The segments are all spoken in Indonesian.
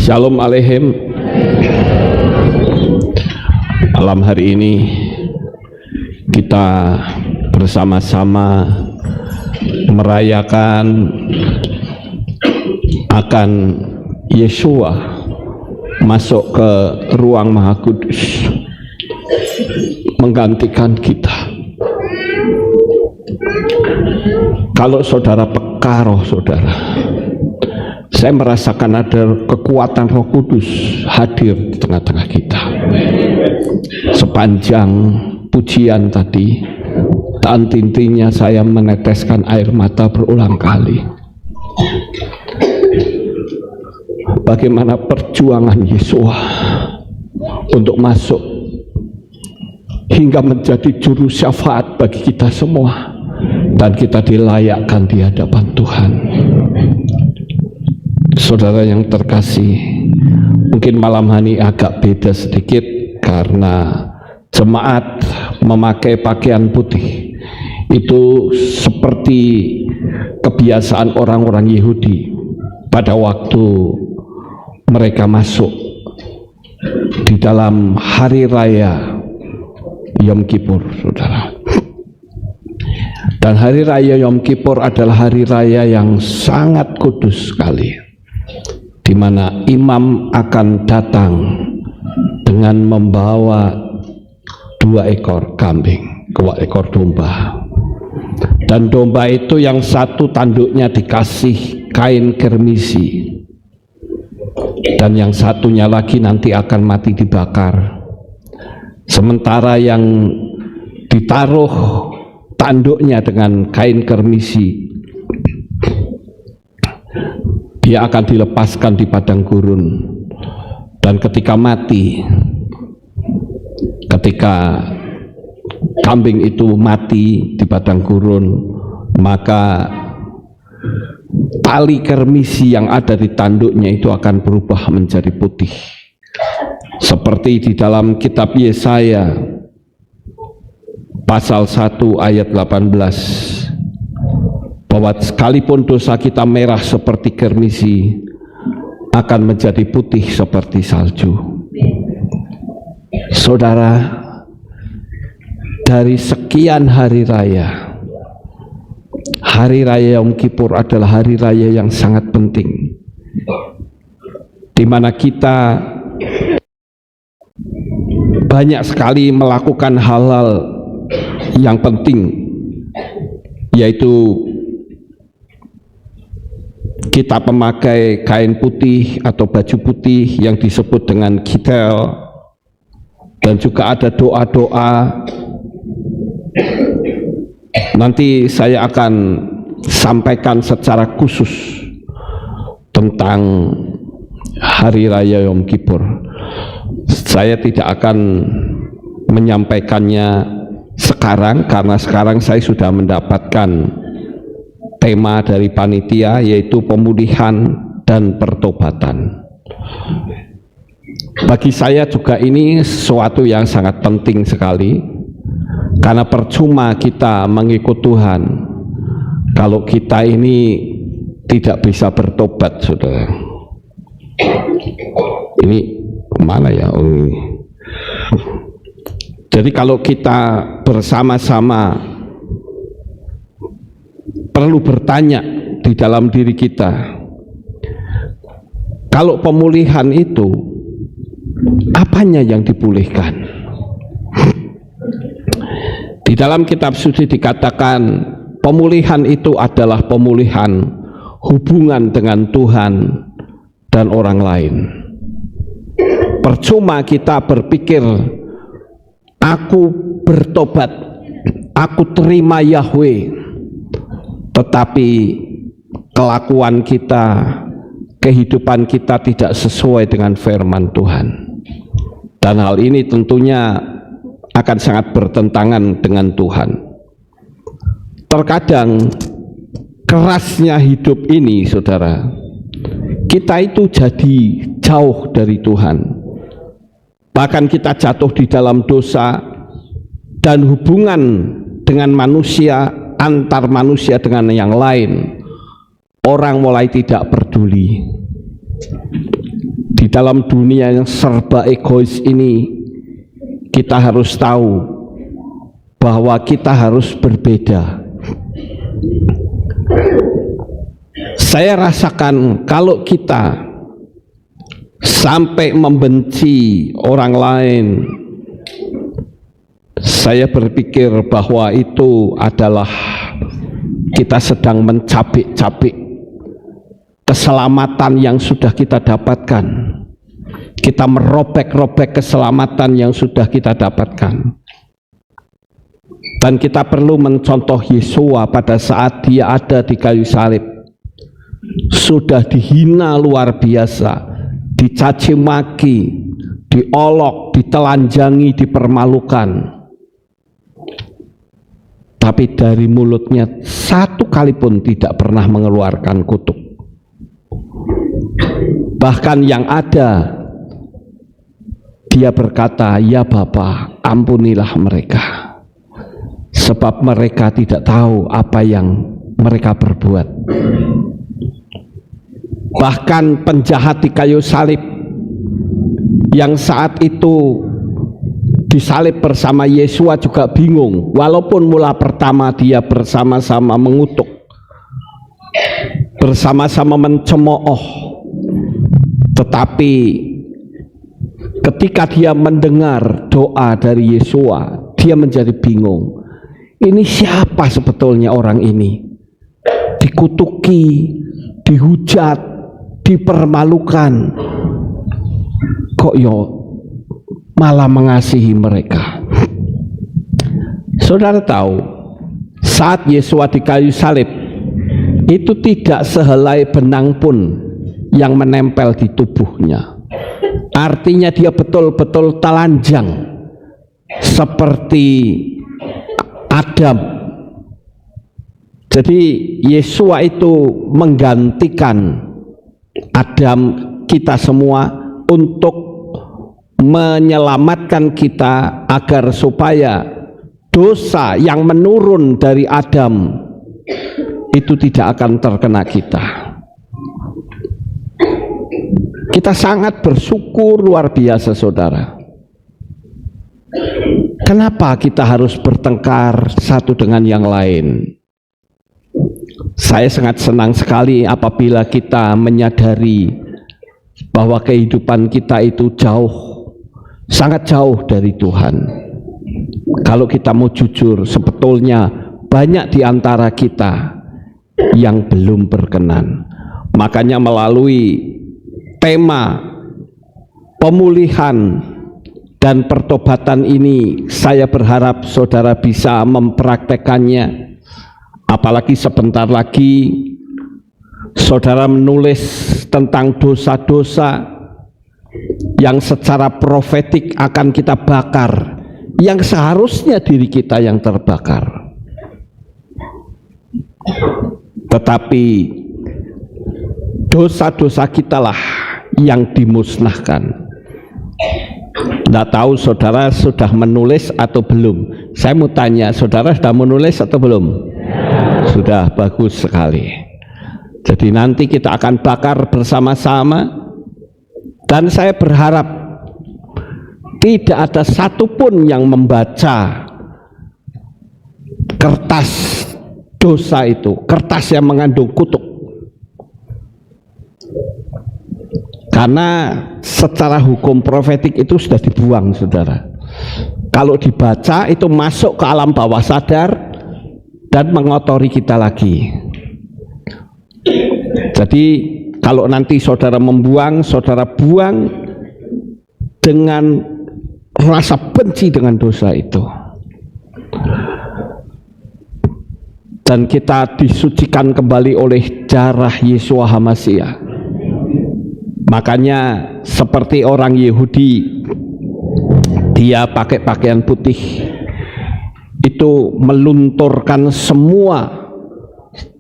Shalom Aleichem. Malam hari ini kita bersama-sama merayakan akan Yeshua masuk ke ruang Maha Kudus menggantikan kita. Kalau saudara peka roh saudara, saya merasakan ada kekuatan Roh Kudus hadir di tengah-tengah kita. Sepanjang pujian tadi, tak henti-hentinya saya meneteskan air mata berulang kali. Bagaimana perjuangan Yeshua untuk masuk hingga menjadi juru syafaat bagi kita semua, dan kita dilayakkan di hadapan Tuhan. Saudara yang terkasih, mungkin malam hari agak beda sedikit karena jemaat memakai pakaian putih. Itu seperti kebiasaan orang-orang Yahudi pada waktu mereka masuk di dalam hari raya Yom Kippur, saudara. Dan hari raya Yom Kippur adalah hari raya yang sangat kudus sekali, di mana imam akan datang dengan membawa 2 ekor kambing, 2 ekor domba. Dan domba itu yang satu tanduknya dikasih kain kermisi, dan yang satunya lagi nanti akan mati dibakar. Sementara yang ditaruh tanduknya dengan kain kermisi, dia akan dilepaskan di padang gurun. Dan ketika mati, ketika kambing itu mati di padang gurun, maka tali kermisi yang ada di tanduknya itu akan berubah menjadi putih. Seperti di dalam kitab Yesaya pasal 1 ayat 18, bahwa sekalipun dosa kita merah seperti kermisi, akan menjadi putih seperti salju. Saudara, dari sekian hari raya Yom Kippur adalah hari raya yang sangat penting, di mana kita banyak sekali melakukan hal-hal yang penting, yaitu kita memakai kain putih atau baju putih yang disebut dengan kitel, dan juga ada doa-doa. Nanti saya akan sampaikan secara khusus tentang hari raya Yom Kippur. Saya tidak akan menyampaikannya sekarang, karena sekarang saya sudah mendapatkan tema dari panitia, yaitu pemulihan dan pertobatan. Bagi saya juga ini sesuatu yang sangat penting sekali, karena percuma kita mengikut Tuhan kalau kita ini tidak bisa bertobat, saudara. Ini mana ya? Jadi kalau kita bersama-sama perlu bertanya di dalam diri kita, kalau pemulihan itu apanya yang dipulihkan? Di dalam kitab suci dikatakan pemulihan itu adalah pemulihan hubungan dengan Tuhan dan orang lain. Percuma kita berpikir, aku bertobat, aku terima Yahweh, tetapi kelakuan kita, kehidupan kita tidak sesuai dengan firman Tuhan. Dan hal ini tentunya akan sangat bertentangan dengan Tuhan. Terkadang kerasnya hidup ini, saudara, kita itu jadi jauh dari Tuhan. Bahkan kita jatuh di dalam dosa, dan hubungan dengan manusia, antar manusia dengan yang lain, orang mulai tidak peduli. Di Di dalam dunia yang serba egois ini, kita harus tahu bahwa kita harus berbeda. Saya rasakan kalau kita sampai membenci orang lain, saya berpikir bahwa itu adalah kita sedang mencabik-cabik keselamatan yang sudah kita dapatkan. Kita merobek-robek keselamatan yang sudah kita dapatkan. Dan kita perlu mencontoh Yesua pada saat dia ada di kayu salib. Sudah dihina luar biasa, dicaci maki, diolok, ditelanjangi, dipermalukan. Tapi dari mulutnya satu kali pun tidak pernah mengeluarkan kutuk. Bahkan yang ada, dia berkata, "Ya Bapa, ampunilah mereka, sebab mereka tidak tahu apa yang mereka perbuat." Bahkan penjahat di kayu salib yang saat itu disalib bersama Yesua juga bingung, walaupun mula pertama dia bersama-sama mengutuk, bersama-sama mencemooh, tetapi ketika dia mendengar doa dari Yesua, dia menjadi bingung. Ini siapa sebetulnya orang ini? Dikutuki, dihujat, dipermalukan, kok yo malah mengasihi mereka. Saudara tahu, saat Yesua di kayu salib, itu tidak sehelai benang pun yang menempel di tubuhnya. Artinya dia betul-betul telanjang seperti Adam. Jadi Yesua itu menggantikan Adam kita semua untuk menyelamatkan kita agar supaya dosa yang menurun dari Adam itu tidak akan terkena kita. Kita sangat bersyukur luar biasa, saudara. Kenapa kita harus bertengkar satu dengan yang lain? Saya sangat senang sekali apabila kita menyadari bahwa kehidupan kita itu sangat jauh dari Tuhan. Kalau kita mau jujur, sebetulnya banyak di antara kita yang belum berkenan. Makanya melalui tema pemulihan dan pertobatan ini, saya berharap saudara bisa mempraktekannya. Apalagi sebentar lagi saudara menulis tentang dosa-dosa yang secara profetik akan kita bakar, yang seharusnya diri kita yang terbakar. Tetapi dosa-dosa kitalah yang dimusnahkan. Tidak tahu saudara sudah menulis atau belum? Saya mau tanya, saudara sudah menulis atau belum? Sudah, bagus sekali. Jadi nanti kita akan bakar bersama-sama, dan saya berharap tidak ada satupun yang membaca kertas dosa itu, kertas yang mengandung kutuk. Karena secara hukum profetik itu sudah dibuang, saudara. Kalau dibaca itu masuk ke alam bawah sadar dan mengotori kita lagi. Jadi kalau nanti saudara membuang, saudara buang dengan rasa benci dengan dosa itu. Dan kita disucikan kembali oleh darah Yesua HaMasiah. Makanya seperti orang Yahudi, dia pakai pakaian putih, itu melunturkan semua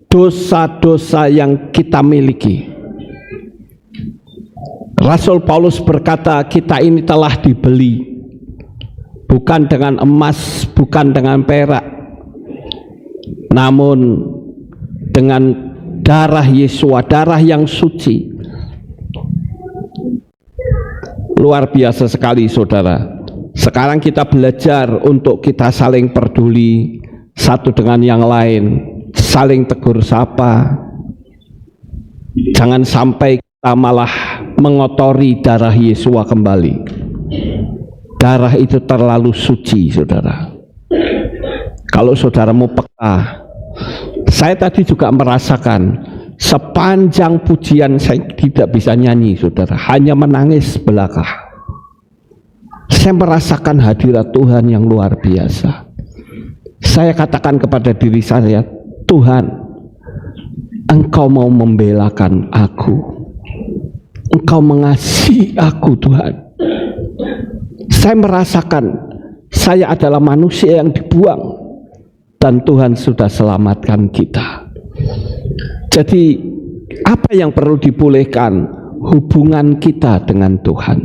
dosa-dosa yang kita miliki. Rasul Paulus berkata, kita ini telah dibeli, bukan dengan emas, bukan dengan perak, namun dengan darah Yesua, darah yang suci. Luar biasa sekali saudara. Sekarang kita belajar untuk kita saling peduli satu dengan yang lain, saling tegur sapa. Jangan sampai kita malah mengotori darah Yesus kembali. Darah itu terlalu suci saudara. Kalau saudaramu peka, saya tadi juga merasakan sepanjang pujian saya tidak bisa nyanyi saudara, hanya menangis belaka. Saya merasakan hadirat Tuhan yang luar biasa. Saya katakan kepada diri saya, Tuhan, Engkau mau membelakan aku, Engkau mengasihi aku Tuhan. Saya merasakan saya adalah manusia yang dibuang dan Tuhan sudah selamatkan kita. Jadi apa yang perlu dipulihkan? Hubungan kita dengan Tuhan.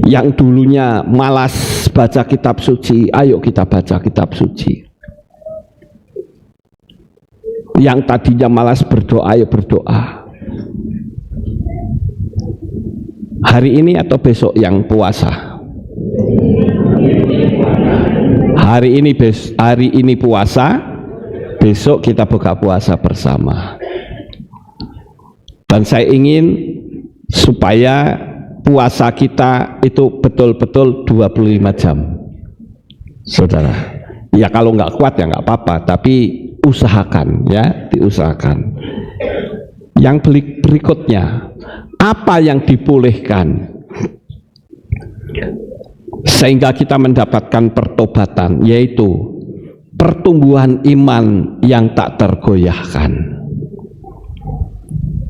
Yang dulunya malas baca kitab suci, ayo kita baca kitab suci. Yang tadinya malas berdoa, ayo berdoa. Hari ini atau besok yang puasa? Hari ini puasa, besok kita buka puasa bersama. Dan saya ingin supaya puasa kita itu betul-betul 25 jam saudara. Ya kalau nggak kuat ya nggak apa-apa, tapi usahakan ya, diusahakan. Yang berikutnya, apa yang dipulihkan sehingga kita mendapatkan pertobatan, yaitu pertumbuhan iman yang tak tergoyahkan.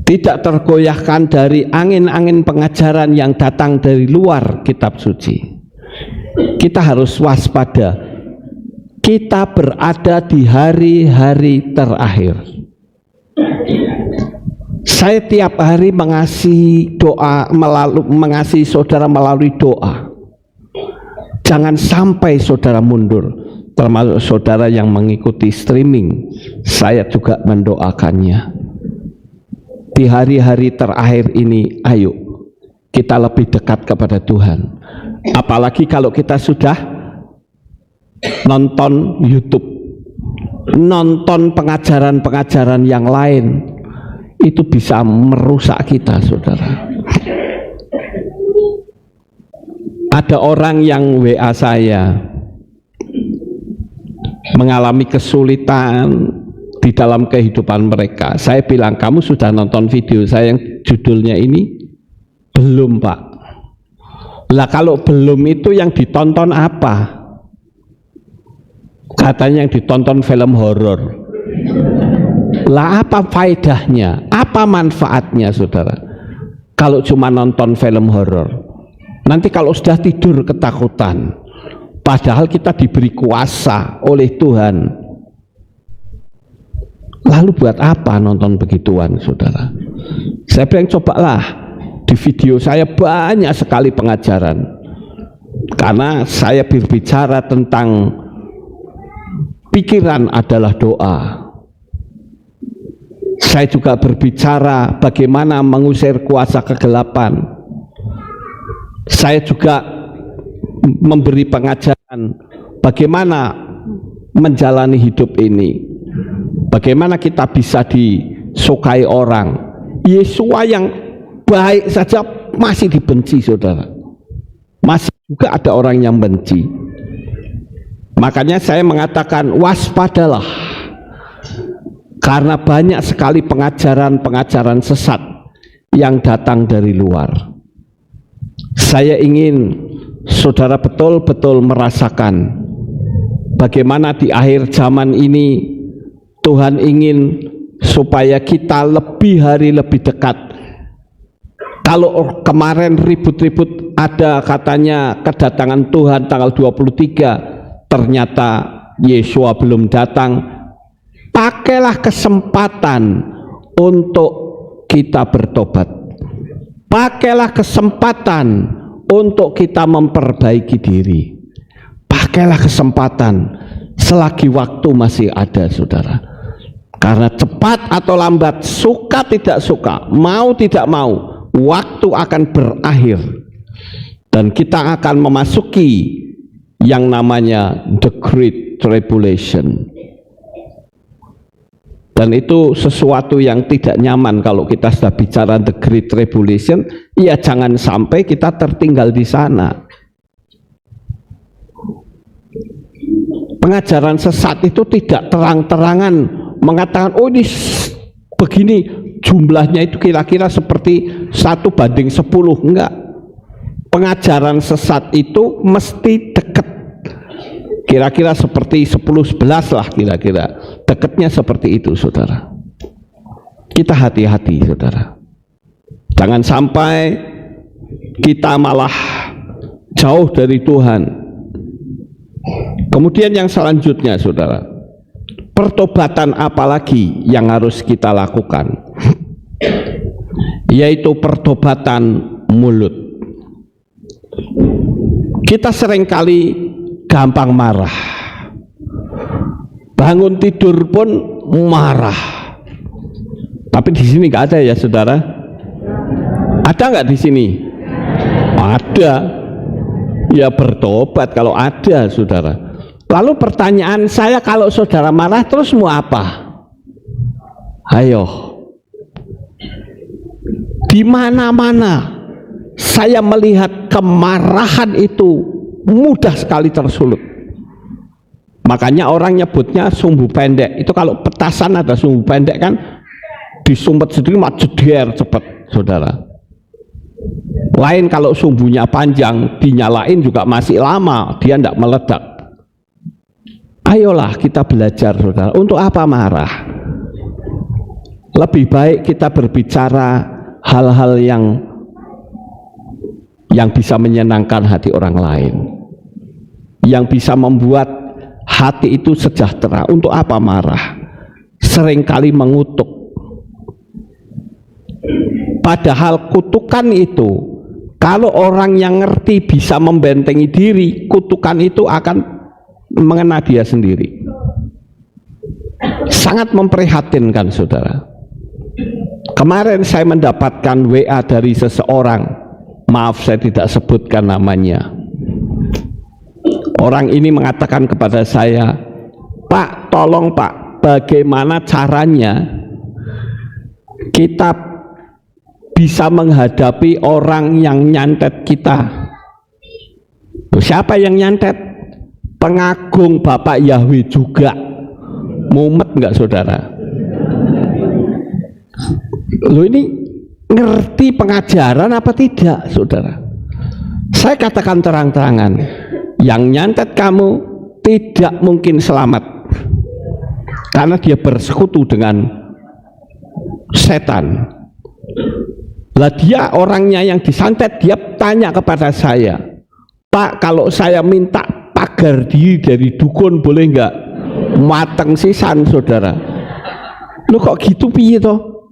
Tidak tergoyahkan dari angin-angin pengajaran yang datang dari luar kitab suci. Kita harus waspada. Kita berada di hari-hari terakhir. Saya tiap hari mengasihi saudara melalui doa. Jangan sampai saudara mundur, termasuk saudara yang mengikuti streaming. Saya juga mendoakannya. Di hari-hari terakhir ini, ayo kita lebih dekat kepada Tuhan. Apalagi kalau kita sudah nonton YouTube, nonton pengajaran-pengajaran yang lain, itu bisa merusak kita saudara. Ada orang yang WA saya mengalami kesulitan di dalam kehidupan mereka. Saya bilang, kamu sudah nonton video saya yang judulnya ini? Belum Pak. Lah kalau belum itu yang ditonton apa? Katanya yang ditonton film horor. Lah apa faedahnya? Apa manfaatnya saudara? Kalau cuma nonton film horor. Nanti kalau sudah tidur ketakutan. Padahal kita diberi kuasa oleh Tuhan. Lalu buat apa nonton begituan saudara? Saya bilang cobalah, di video saya banyak sekali pengajaran. Karena saya berbicara tentang pikiran adalah doa. Saya juga berbicara bagaimana mengusir kuasa kegelapan. Saya juga memberi pengajaran bagaimana menjalani hidup ini. Bagaimana kita bisa disukai orang. Yesua yang baik saja masih dibenci saudara. Masih juga ada orang yang benci. Makanya saya mengatakan waspadalah. Karena banyak sekali pengajaran-pengajaran sesat yang datang dari luar. Saya ingin saudara betul-betul merasakan bagaimana di akhir zaman ini Tuhan ingin supaya kita lebih hari lebih dekat. Kalau kemarin ribut-ribut ada katanya kedatangan Tuhan tanggal 23, ternyata Yesua belum datang. Pakailah kesempatan untuk kita bertobat. Pakailah kesempatan untuk kita memperbaiki diri. Pakailah kesempatan selagi waktu masih ada saudara. Karena cepat atau lambat, suka tidak suka, mau tidak mau, waktu akan berakhir dan kita akan memasuki yang namanya the Great Tribulation. Dan itu sesuatu yang tidak nyaman kalau kita sudah bicara the Great Tribulation. Ya jangan sampai kita tertinggal di sana. Pengajaran sesat itu tidak terang-terangan mengatakan, oh ini begini jumlahnya itu kira-kira seperti 1:10. Enggak. Pengajaran sesat itu mesti dekat, kira-kira seperti 10-11 lah, kira-kira dekatnya seperti itu, saudara. Kita hati-hati, saudara, jangan sampai kita malah jauh dari Tuhan. Kemudian yang selanjutnya, saudara, pertobatan apalagi yang harus kita lakukan? Yaitu pertobatan mulut. Kita seringkali gampang marah, bangun tidur pun marah. Tapi di sini nggak ada ya, saudara? Ada nggak di sini? Ada. Ya bertobat kalau ada, saudara. Lalu pertanyaan saya, kalau saudara marah terus mau apa? Ayo, di mana-mana saya melihat kemarahan itu mudah sekali tersulut. Makanya orang nyebutnya sumbu pendek. Itu kalau petasan ada sumbu pendek kan, disumpet sendiri mak jeder cepet, saudara. Lain kalau sumbunya panjang, dinyalain juga masih lama, dia tidak meledak. Ayolah kita belajar, saudara. Untuk apa marah? Lebih baik kita berbicara hal-hal yang bisa menyenangkan hati orang lain, yang bisa membuat hati itu sejahtera. Untuk apa marah? Seringkali mengutuk. Padahal kutukan itu, kalau orang yang ngerti bisa membentengi diri, kutukan itu akan mengena dia sendiri. Sangat memprihatinkan, saudara. Kemarin saya mendapatkan WA dari seseorang, maaf saya tidak sebutkan namanya. Orang ini mengatakan kepada saya, Pak, tolong Pak, bagaimana caranya kita bisa menghadapi orang yang nyantet kita? Siapa yang nyantet? Pengagung Bapak Yahweh juga. Mumet enggak, saudara? Loh, ini ngerti pengajaran apa tidak, saudara? Saya katakan terang-terangan, yang nyantet kamu tidak mungkin selamat, karena dia bersekutu dengan setan. Lah dia orangnya yang disantet, dia tanya kepada saya, Pak, kalau saya minta pagar diri dari dukun boleh enggak? Mateng sisan, saudara. Lu kok gitu piye toh?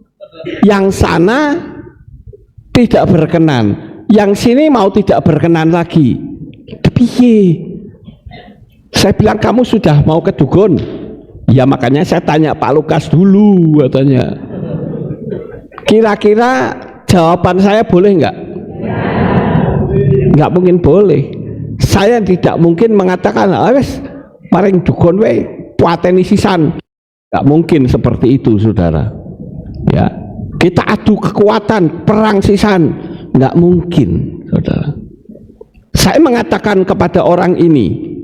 Yang sana tidak berkenan, yang sini mau tidak berkenan lagi. Piye? Saya bilang, kamu sudah mau ke dukun? Ya makanya saya tanya Pak Lukas dulu, katanya. Kira-kira jawaban saya boleh enggak? Enggak mungkin boleh. Saya tidak mungkin mengatakan, wes maring dukun we pateni sisan. Enggak mungkin seperti itu, saudara. Ya, kita adu kekuatan, perang sisan. Enggak mungkin, saudara. Saya mengatakan kepada orang ini,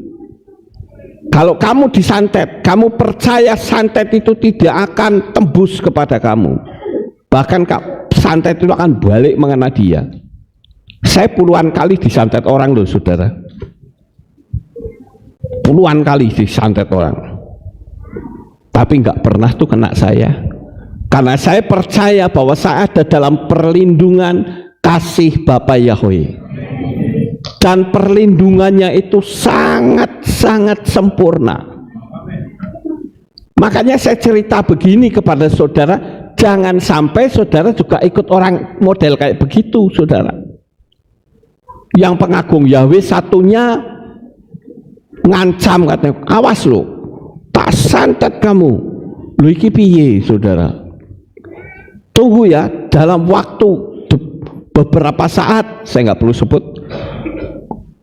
kalau kamu disantet, kamu percaya santet itu tidak akan tembus kepada kamu. Bahkan santet itu akan balik mengena dia. Saya puluhan kali disantet orang loh, saudara. Puluhan kali disantet orang, tapi nggak pernah tuh kena saya, karena saya percaya bahwa saya ada dalam perlindungan kasih Bapa Yahweh, dan perlindungannya itu sangat-sangat sempurna. Makanya saya cerita begini kepada saudara, jangan sampai saudara juga ikut orang model kayak begitu, saudara. Yang pengagung Yahweh satunya ngancam, katanya, awas lo, tak santet kamu, Lho iki piye saudara? Tunggu ya, dalam waktu beberapa saat, saya nggak perlu sebut,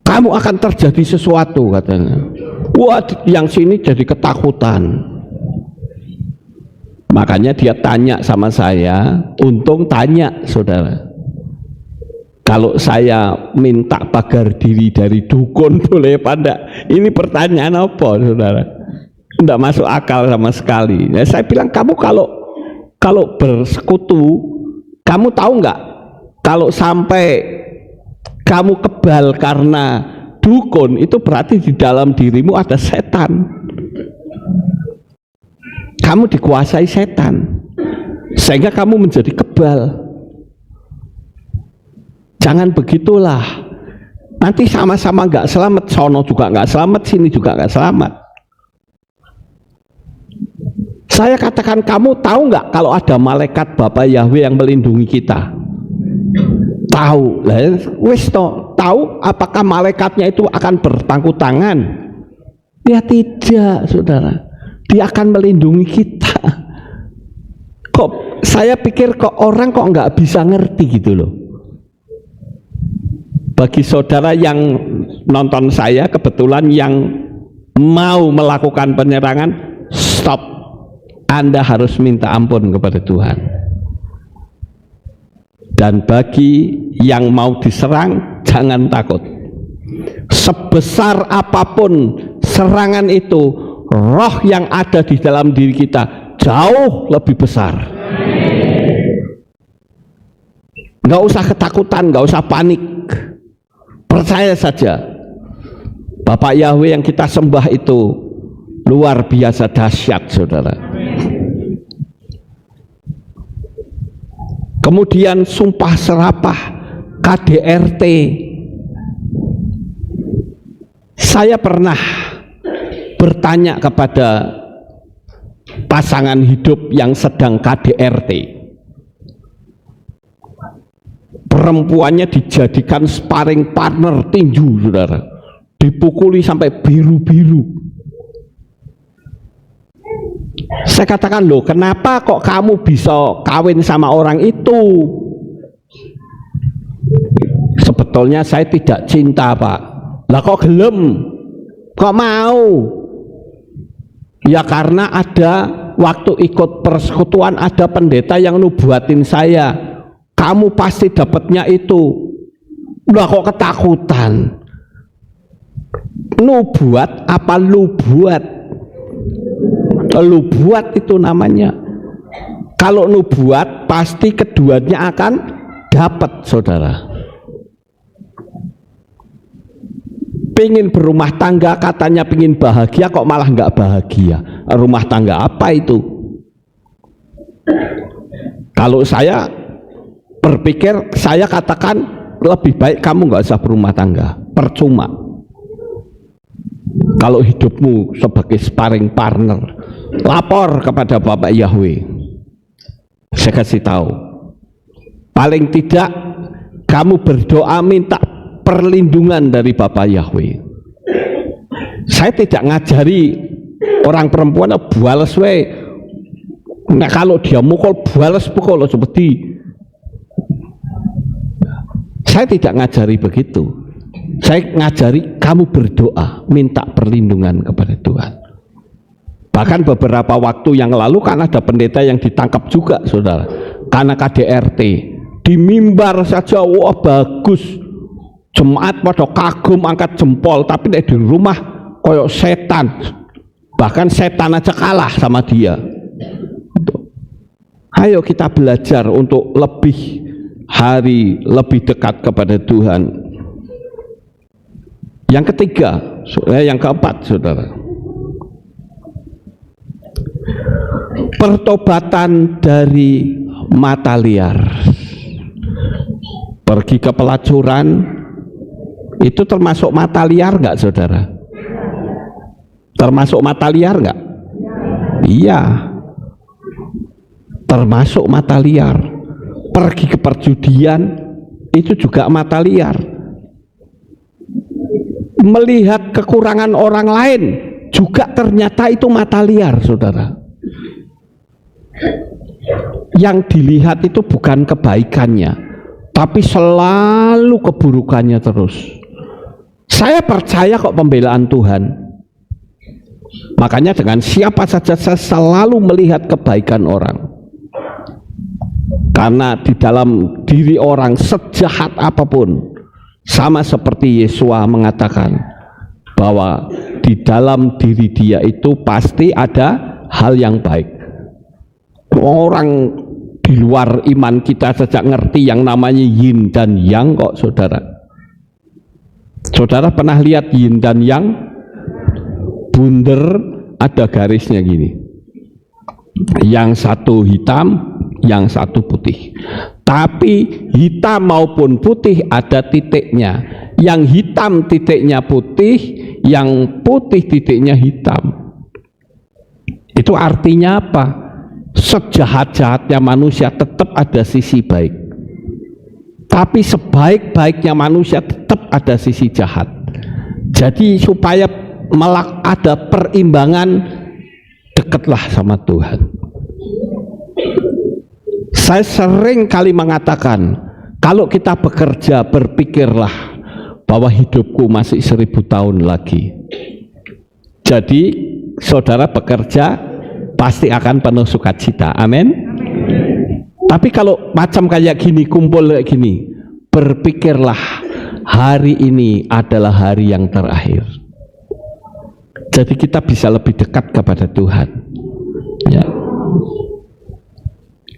kamu akan terjadi sesuatu katanya. Wah, yang sini jadi ketakutan. Makanya dia tanya sama saya, untung tanya saudara. Kalau saya minta pagar diri dari dukun boleh apa enggak? Ini pertanyaan apa saudara? Enggak masuk akal sama sekali. Ya, saya bilang kamu kalau bersekutu, kamu tahu nggak kalau sampai kamu kebal karena dukun, itu berarti di dalam dirimu ada setan. Kamu dikuasai setan sehingga kamu menjadi kebal. Jangan begitulah, nanti sama-sama nggak selamat, sono juga nggak selamat, sini juga nggak selamat. Saya katakan, kamu tahu nggak kalau ada malaikat Bapak Yahweh yang melindungi kita? Tahu. Lah wis tahu apakah malaikatnya itu akan berpangku tangan? Ya tidak, saudara. Dia akan melindungi kita. Kok saya pikir kok orang kok nggak bisa ngerti gitu loh. Bagi saudara yang nonton saya kebetulan yang mau melakukan penyerangan, stop. Anda harus minta ampun kepada Tuhan. Dan bagi yang mau diserang, jangan takut. Sebesar apapun serangan itu, roh yang ada di dalam diri kita jauh lebih besar. Nggak usah ketakutan, nggak usah panik. Percaya saja, Bapak Yahweh yang kita sembah itu luar biasa dahsyat, saudara. Kemudian sumpah serapah KDRT. Saya pernah bertanya kepada pasangan hidup yang sedang KDRT. Perempuannya dijadikan sparring partner tinju, saudara. Dipukuli sampai biru-biru. Saya katakan, loh kenapa kok kamu bisa kawin sama orang itu? Sebetulnya saya tidak cinta, Pak. Lah kok gelem? Kok mau? Ya karena ada waktu ikut persekutuan ada pendeta yang nubuatin saya, kamu pasti dapatnya itu. Lah kok ketakutan? Nubuat apa lu buat? Lu buat itu namanya. Kalau lu buat pasti keduanya akan dapat, saudara. Pingin berumah tangga, katanya pingin bahagia, kok malah nggak bahagia. Rumah tangga apa itu? Kalau saya berpikir, saya katakan lebih baik kamu nggak usah berumah tangga, percuma. Kalau hidupmu sebagai sparring partner, lapor kepada Bapak Yahweh. Saya kasih tahu, paling tidak kamu berdoa minta perlindungan dari Bapak Yahweh. Saya tidak ngajari orang perempuan bales we. Nah, kalau dia mukul bales pukul seperti. Saya tidak ngajari begitu. Saya ngajari kamu berdoa minta perlindungan kepada Tuhan. Bahkan beberapa waktu yang lalu kan ada pendeta yang ditangkap juga, saudara, karena KDRT. Di mimbar saja, wah bagus, jemaat pada kagum angkat jempol, tapi di rumah koyok setan, bahkan setan aja kalah sama dia. Ayo kita belajar untuk lebih lebih dekat kepada Tuhan. Yang ketiga, yang keempat, saudara, pertobatan dari mata liar. Pergi ke pelacuran itu termasuk mata liar nggak, saudara? Termasuk mata liar nggak? Iya, termasuk mata liar. Pergi ke perjudian itu juga mata liar. Melihat kekurangan orang lain juga ternyata itu mata liar, saudara. Yang dilihat itu bukan kebaikannya, tapi selalu keburukannya terus. Saya percaya kok pembelaan Tuhan. Makanya dengan siapa saja saya selalu melihat kebaikan orang. Karena di dalam diri orang sejahat apapun, sama seperti Yesua mengatakan bahwa di dalam diri dia itu pasti ada hal yang baik. Orang di luar iman kita saja ngerti yang namanya yin dan yang kok, saudara. Saudara pernah lihat yin dan yang? Bunder ada garisnya gini. Yang satu hitam, yang satu putih. Tapi hitam maupun putih ada titiknya. Yang hitam titiknya putih, yang putih titiknya hitam. Itu artinya apa? Sejahat-jahatnya manusia tetap ada sisi baik, tapi sebaik-baiknya manusia tetap ada sisi jahat. Jadi supaya ada perimbangan, dekatlah sama Tuhan. Saya sering kali mengatakan, kalau kita bekerja, berpikirlah bahwa hidupku masih 1000 tahun lagi. Jadi saudara bekerja pasti akan penuh sukacita, amin. Tapi kalau macam kayak gini, kumpul kayak gini, berpikirlah hari ini adalah hari yang terakhir. Jadi kita bisa lebih dekat kepada Tuhan, ya.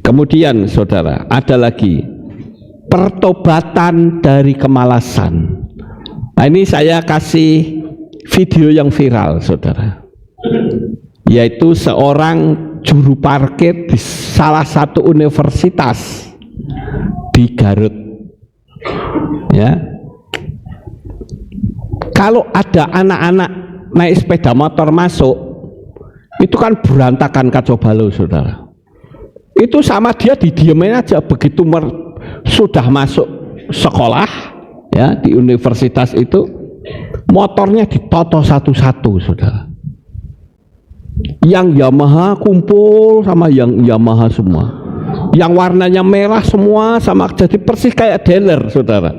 Kemudian saudara, ada lagi pertobatan dari kemalasan. Nah, ini saya kasih video yang viral, saudara, yaitu seorang juru parkir di salah satu universitas di Garut, ya. Kalau ada anak-anak naik sepeda motor masuk, itu kan berantakan kacau balau, saudara. Itu sama dia didiemin aja. Begitu sudah masuk sekolah, ya, di universitas itu, motornya ditoto satu-satu, saudara. Yang Yamaha kumpul sama yang Yamaha semua, yang warnanya merah semua sama, jadi persis kayak dealer, saudara.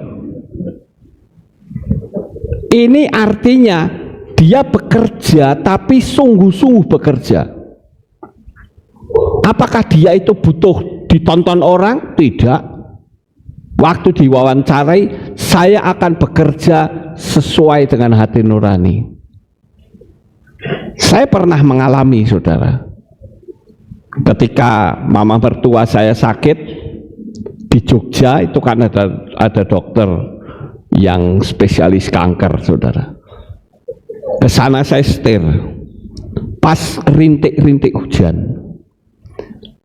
Ini artinya dia bekerja tapi sungguh-sungguh bekerja. Apakah dia itu butuh ditonton orang? Tidak. Waktu diwawancarai, saya akan bekerja sesuai dengan hati nurani. Saya pernah mengalami, saudara, ketika mama mertua saya sakit di Jogja, itu kan ada dokter yang spesialis kanker, saudara. Ke sana saya setir pas rintik-rintik hujan.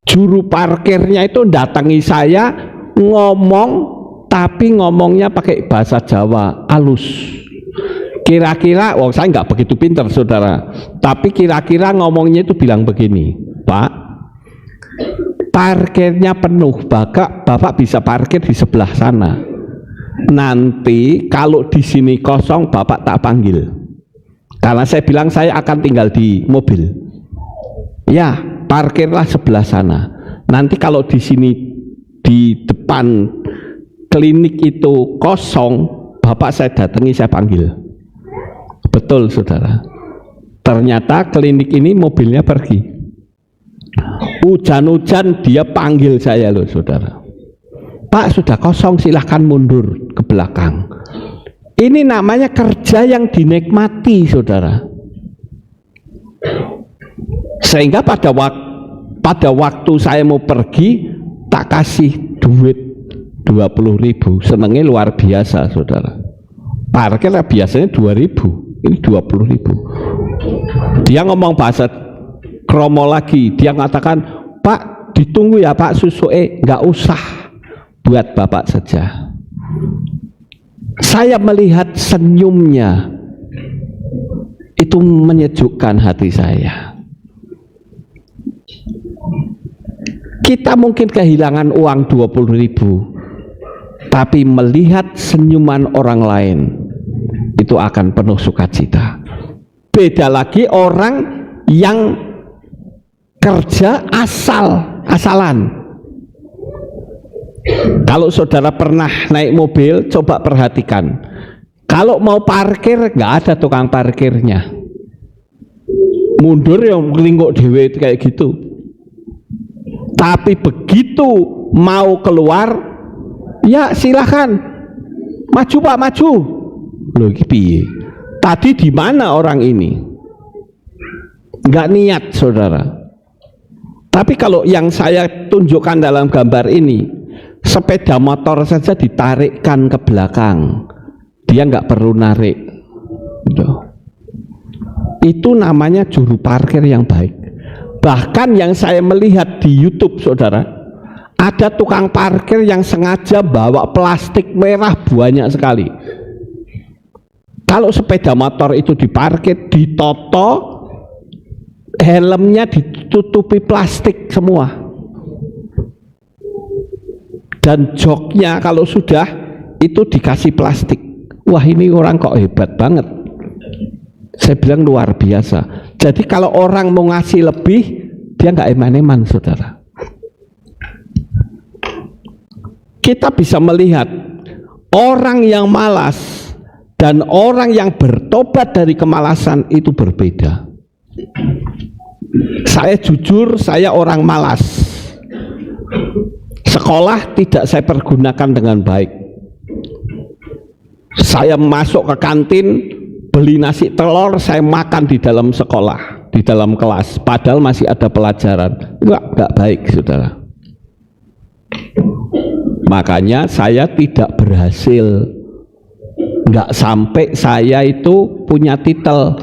Juru parkirnya itu datangi saya, ngomong, tapi ngomongnya pakai bahasa Jawa halus. Kira-kira, saya nggak begitu pintar, saudara, tapi kira-kira ngomongnya itu bilang begini, Pak, parkirnya penuh, bapak bisa parkir di sebelah sana. Nanti kalau di sini kosong, bapak tak panggil. Karena saya bilang saya akan tinggal di mobil. Ya, parkirlah sebelah sana. Nanti kalau di sini di depan klinik itu kosong, bapak saya datangi, saya panggil. Betul, saudara. Ternyata klinik ini mobilnya pergi. Hujan-hujan dia panggil saya loh, saudara. Pak, sudah kosong, silahkan mundur ke belakang. Ini namanya kerja yang dinikmati, saudara. Sehingga pada waktu saya mau pergi, tak kasih duit 20.000. Senengnya luar biasa, saudara. Parkirnya biasanya 2.000, ini 20.000. Dia ngomong bahasa kromo lagi, dia mengatakan, Pak, ditunggu ya Pak, susuke nggak usah, buat bapak saja. Saya melihat senyumnya, itu menyejukkan hati saya. Kita mungkin kehilangan uang 20.000, tapi melihat senyuman orang lain, itu akan penuh sukacita. Beda lagi orang yang kerja asal-asalan. Kalau saudara pernah naik mobil, coba perhatikan. Kalau mau parkir, nggak ada tukang parkirnya. Mundur yang ngelingkuk dewe kayak gitu. Tapi begitu mau keluar, ya silahkan, maju Pak, maju. Loh, piye? Tadi di mana orang ini? Nggak niat, saudara. Tapi kalau yang saya tunjukkan dalam gambar ini, sepeda motor saja ditarikkan ke belakang, dia nggak perlu narik. Itu namanya juru parkir yang baik. Bahkan yang saya melihat di YouTube, saudara, ada tukang parkir yang sengaja bawa plastik merah banyak sekali. Kalau sepeda motor itu diparkir, ditoto, helmnya ditutupi plastik semua, dan joknya kalau sudah itu dikasih plastik. Wah, ini orang kok hebat banget. Saya bilang luar biasa. Jadi kalau orang mau ngasih lebih, dia nggak eman-eman, saudara. Kita bisa melihat orang yang malas dan orang yang bertobat dari kemalasan itu berbeda. Saya jujur, saya orang malas. Sekolah tidak saya pergunakan dengan baik. Saya masuk ke kantin, beli nasi telur, saya makan di dalam sekolah, di dalam kelas, padahal masih ada pelajaran. Enggak baik, saudara. Makanya saya tidak berhasil. Enggak sampai saya itu punya titel.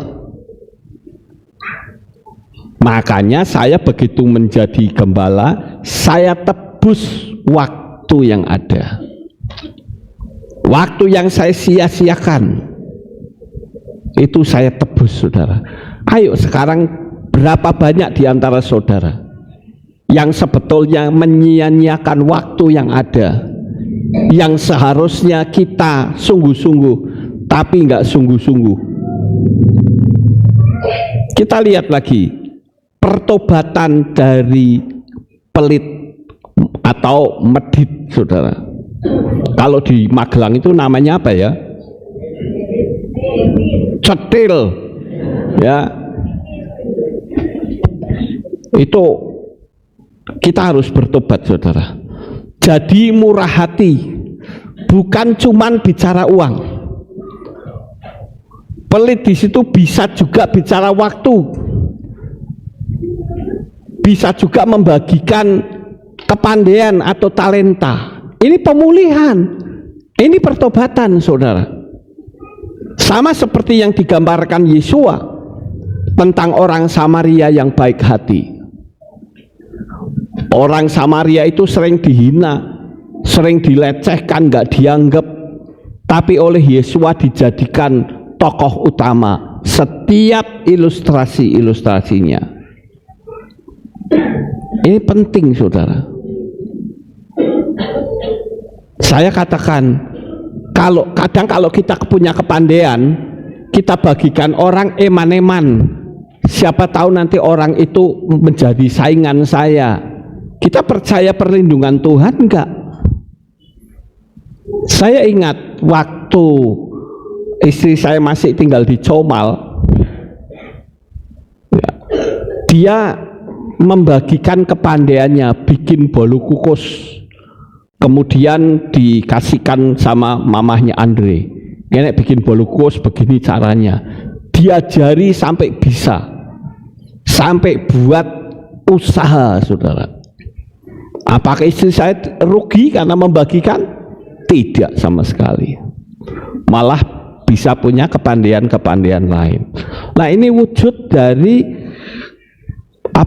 Makanya saya begitu menjadi gembala, saya tebus waktu yang ada. Waktu yang saya sia-siakan, itu saya tebus, saudara. Ayo sekarang, berapa banyak di antara saudara yang sebetulnya menyia-nyiakan waktu yang ada, yang seharusnya kita sungguh-sungguh tapi nggak sungguh-sungguh. Kita lihat lagi pertobatan dari pelit atau medit, saudara. Kalau di Magelang itu namanya apa ya? Cetil, ya. Itu kita harus bertobat, saudara. Jadi murah hati, bukan cuman bicara uang. Pelit di situ bisa juga bicara waktu, bisa juga membagikan kepandaian atau talenta. Ini pemulihan, ini pertobatan, saudara. Sama seperti yang digambarkan Yesua tentang orang Samaria yang baik hati. Orang Samaria itu sering dihina, sering dilecehkan, nggak dianggap, tapi oleh Yesua dijadikan tokoh utama setiap ilustrasi-ilustrasinya. Ini penting, saudara. Saya katakan, kalau kita punya kepandaian, kita bagikan orang eman-eman. Siapa tahu nanti orang itu menjadi saingan saya. Kita percaya perlindungan Tuhan enggak? Saya ingat waktu istri saya masih tinggal di Comal, dia membagikan kepandaiannya bikin bolu kukus, kemudian dikasihkan sama mamahnya Andre. Nenek bikin bolu kukus begini caranya, diajari sampai bisa, sampai buat usaha, saudara. Apakah istri saya rugi karena membagikan? Tidak sama sekali, malah bisa punya kepandaian-kepandaian lain. Nah, ini wujud dari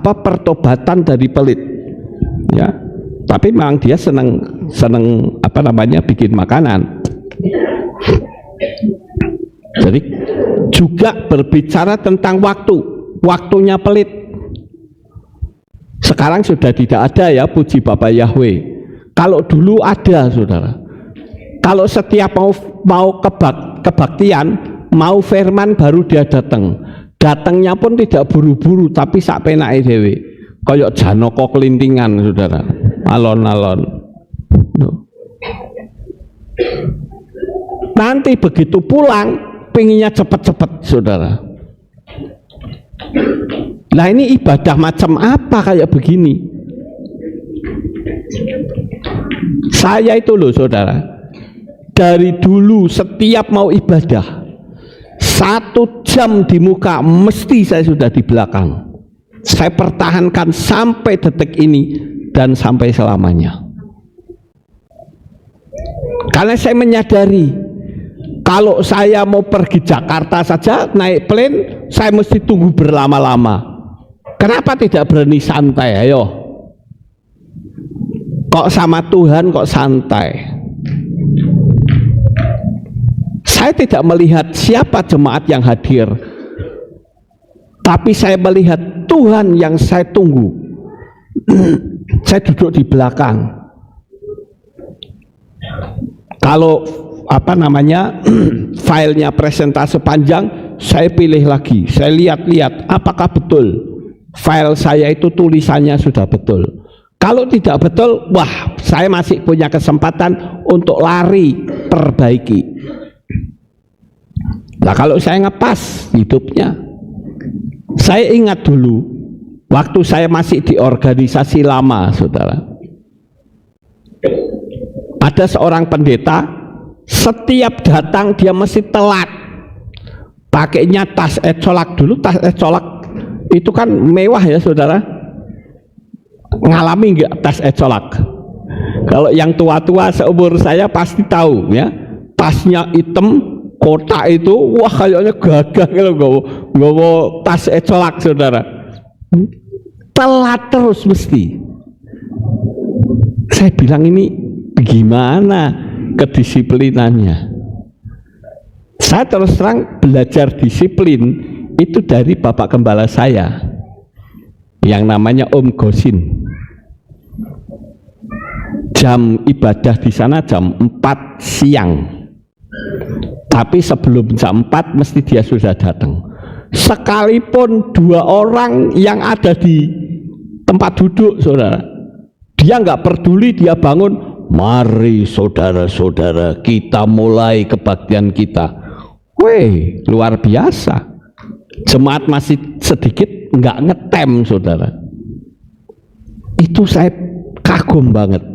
pertobatan dari pelit, ya. Tapi memang dia senang bikin makanan. Jadi juga berbicara tentang waktunya pelit. Sekarang sudah tidak ada, ya, puji Bapak Yahweh. Kalau dulu ada, saudara. Kalau setiap mau kebaktian, mau firman baru dia datang. Datangnya pun tidak buru-buru, tapi sak penake dhewe. Kayak Janaka kelintingan, saudara, alon-alon. Nanti begitu pulang pengennya cepet-cepet, saudara. Nah ini ibadah macam apa kayak begini? Saya itu loh saudara, dari dulu setiap mau ibadah 1 jam di muka mesti saya sudah di belakang. Saya pertahankan sampai detik ini dan sampai selamanya. Karena saya menyadari kalau saya mau pergi Jakarta saja naik plane saya mesti tunggu berlama-lama. Kenapa tidak berani santai? Ayo, kok sama Tuhan kok santai? Saya tidak melihat siapa jemaat yang hadir, tapi saya melihat Tuhan yang saya tunggu. Saya duduk di belakang. Kalau filenya presentase panjang, saya pilih lagi, saya lihat-lihat apakah betul file saya itu tulisannya sudah betul. Kalau tidak betul, wah, saya masih punya kesempatan untuk lari perbaiki. Nah kalau saya ngepas hidupnya, saya ingat dulu waktu saya masih di organisasi lama, saudara, ada seorang pendeta setiap datang dia mesti telat, pakainya tas ecolak. Dulu tas ecolak itu kan mewah ya saudara, ngalami nggak tas ecolak? Kalau yang tua-tua seumur saya pasti tahu ya, tasnya hitam, kotak itu, wah kayaknya gagah kalau nggak tas ecolak saudara, telat terus mesti. Saya bilang ini gimana kedisiplinannya? Saya terus terang belajar disiplin itu dari bapak gembala saya yang namanya Om Gosin. Jam ibadah di sana jam 4 siang, tapi sebelum jam 4 mesti dia sudah datang. Sekalipun 2 orang yang ada di tempat duduk saudara, dia nggak peduli, dia bangun, mari saudara-saudara kita mulai kebaktian kita. Weh, luar biasa. Jemaat masih sedikit nggak ngetem saudara, itu saya kagum banget.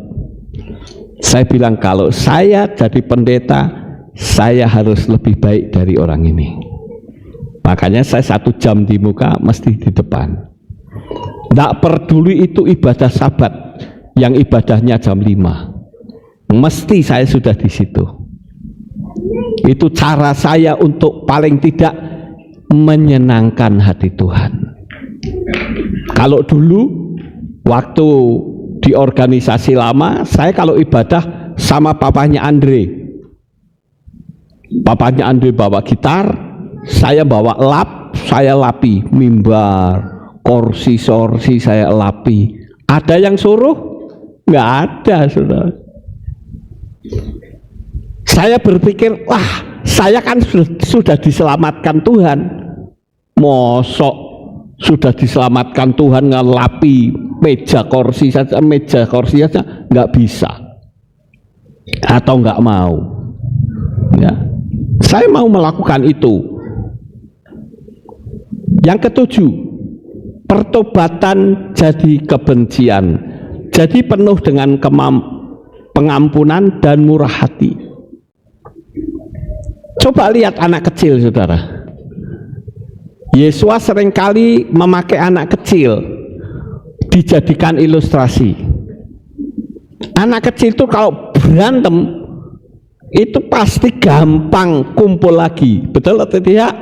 Saya bilang kalau saya jadi pendeta saya harus lebih baik dari orang ini. Makanya saya 1 jam di muka mesti di depan. Nggak peduli itu ibadah sabat yang ibadahnya jam 5, mesti saya sudah di situ. Itu cara saya untuk paling tidak menyenangkan hati Tuhan. Kalau dulu waktu di organisasi lama, saya kalau ibadah sama papanya Andre. Papanya Andre bawa gitar, saya bawa lap, saya lapi mimbar, kursi-sorsi saya lapi. Ada yang suruh? Nggak ada, saudara. Saya berpikir, wah, saya kan sudah diselamatkan Tuhan. Mosok sudah diselamatkan Tuhan ngelapi meja kursi saja nggak bisa atau nggak mau ya. Saya mau melakukan itu. Yang ketujuh, pertobatan jadi kebencian, jadi penuh dengan pengampunan dan murah hati. Coba lihat anak kecil saudara. Yesus seringkali memakai anak kecil dijadikan ilustrasi. Anak kecil itu kalau berantem itu pasti gampang kumpul lagi, betul atau tidak?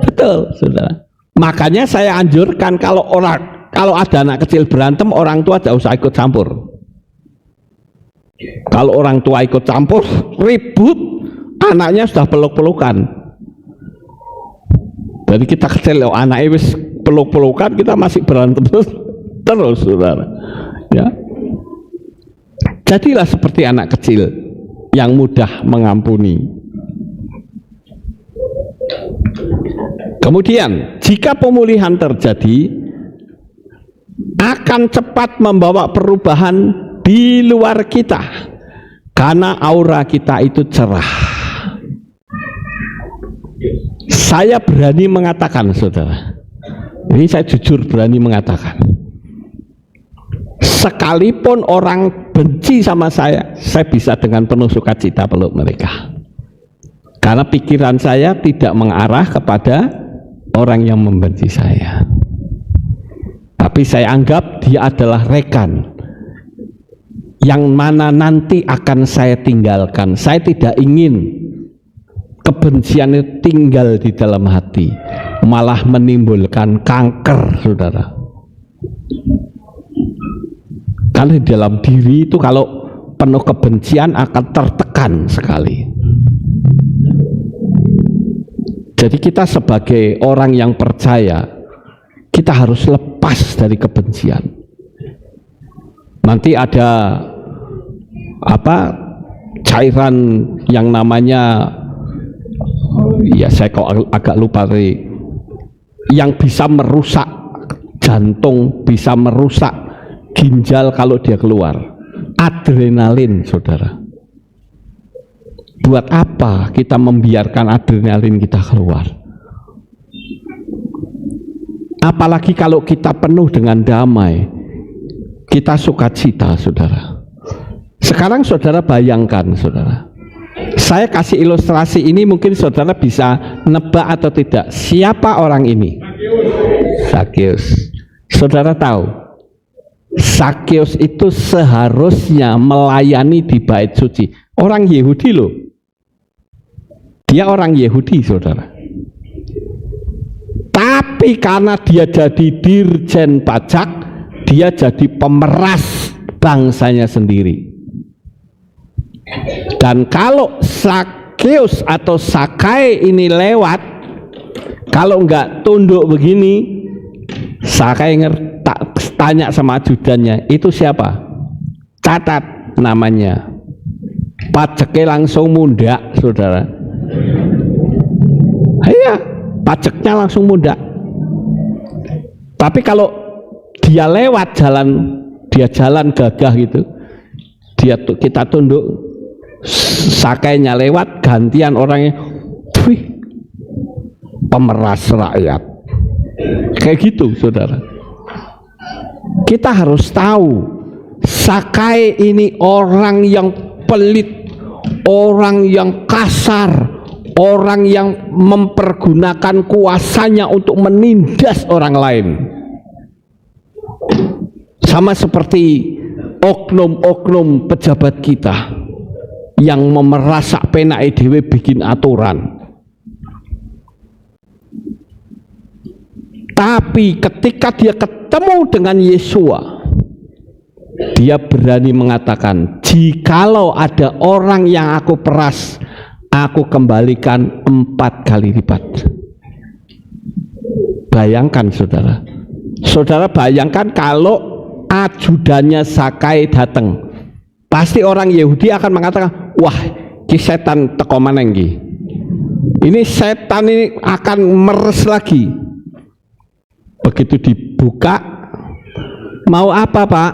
Betul, saudara. Makanya saya anjurkan kalau ada anak kecil berantem, orang tua tidak usah ikut campur. Kalau orang tua ikut campur, ribut, anaknya sudah peluk-pelukan. Jadi kita kecil, anaknya wis peluk-pelukan, kita masih berantem terus, saudara. Ya. Jadilah seperti anak kecil yang mudah mengampuni. Kemudian, jika pemulihan terjadi, akan cepat membawa perubahan di luar kita, karena aura kita itu cerah. Saya berani mengatakan, saudara, ini saya jujur berani mengatakan, sekalipun orang benci sama saya bisa dengan penuh sukacita peluk mereka, karena pikiran saya tidak mengarah kepada orang yang membenci saya, tapi saya anggap dia adalah rekan yang mana nanti akan saya tinggalkan. Saya tidak ingin kebencian itu tinggal di dalam hati, malah menimbulkan kanker, saudara. Karena di dalam diri itu kalau penuh kebencian akan tertekan sekali. Jadi kita sebagai orang yang percaya, kita harus lepas dari kebencian. Nanti ada cairan yang namanya, ya saya kok agak lupa, yang bisa merusak jantung, bisa merusak ginjal kalau dia keluar. Adrenalin, saudara. Buat apa kita membiarkan adrenalin kita keluar? Apalagi kalau kita penuh dengan damai, kita sukacita, saudara. Sekarang saudara bayangkan, saudara, saya kasih ilustrasi ini, mungkin saudara bisa nebak atau tidak siapa orang ini. Zakeus. Saudara tahu, Zakeus itu seharusnya melayani di bait suci. Orang Yahudi loh, dia orang Yahudi, saudara. Tapi karena dia jadi dirjen pajak, dia jadi pemeras bangsanya sendiri. Dan kalau Zakeus atau Sakai ini lewat, kalau enggak tunduk begini, Sakai tanya sama ajudannya, itu siapa? Catat namanya. Pajaknya langsung mundak, saudara. Iya, pajaknya langsung mundak. Tapi kalau dia lewat jalan, dia jalan gagah gitu, kita tunduk, Sakainya lewat, gantian orangnya, wih, pemeras rakyat. Kayak gitu, saudara. Kita harus tahu, Sakai ini orang yang pelit, orang yang kasar, orang yang mempergunakan kuasanya untuk menindas orang lain. Sama seperti oknum-oknum pejabat kita yang memerasak penake dhewe bikin aturan. Tapi ketika dia ketemu dengan Yesua, dia berani mengatakan, jikalau ada orang yang aku peras, aku kembalikan 4 kali lipat. Bayangkan, saudara. Saudara bayangkan kalau ajudannya Sakai datang, pasti orang Yahudi akan mengatakan, wah, ini setan teko maneng iki. Ini setan ini akan meres lagi. Begitu dibuka, mau apa, Pak?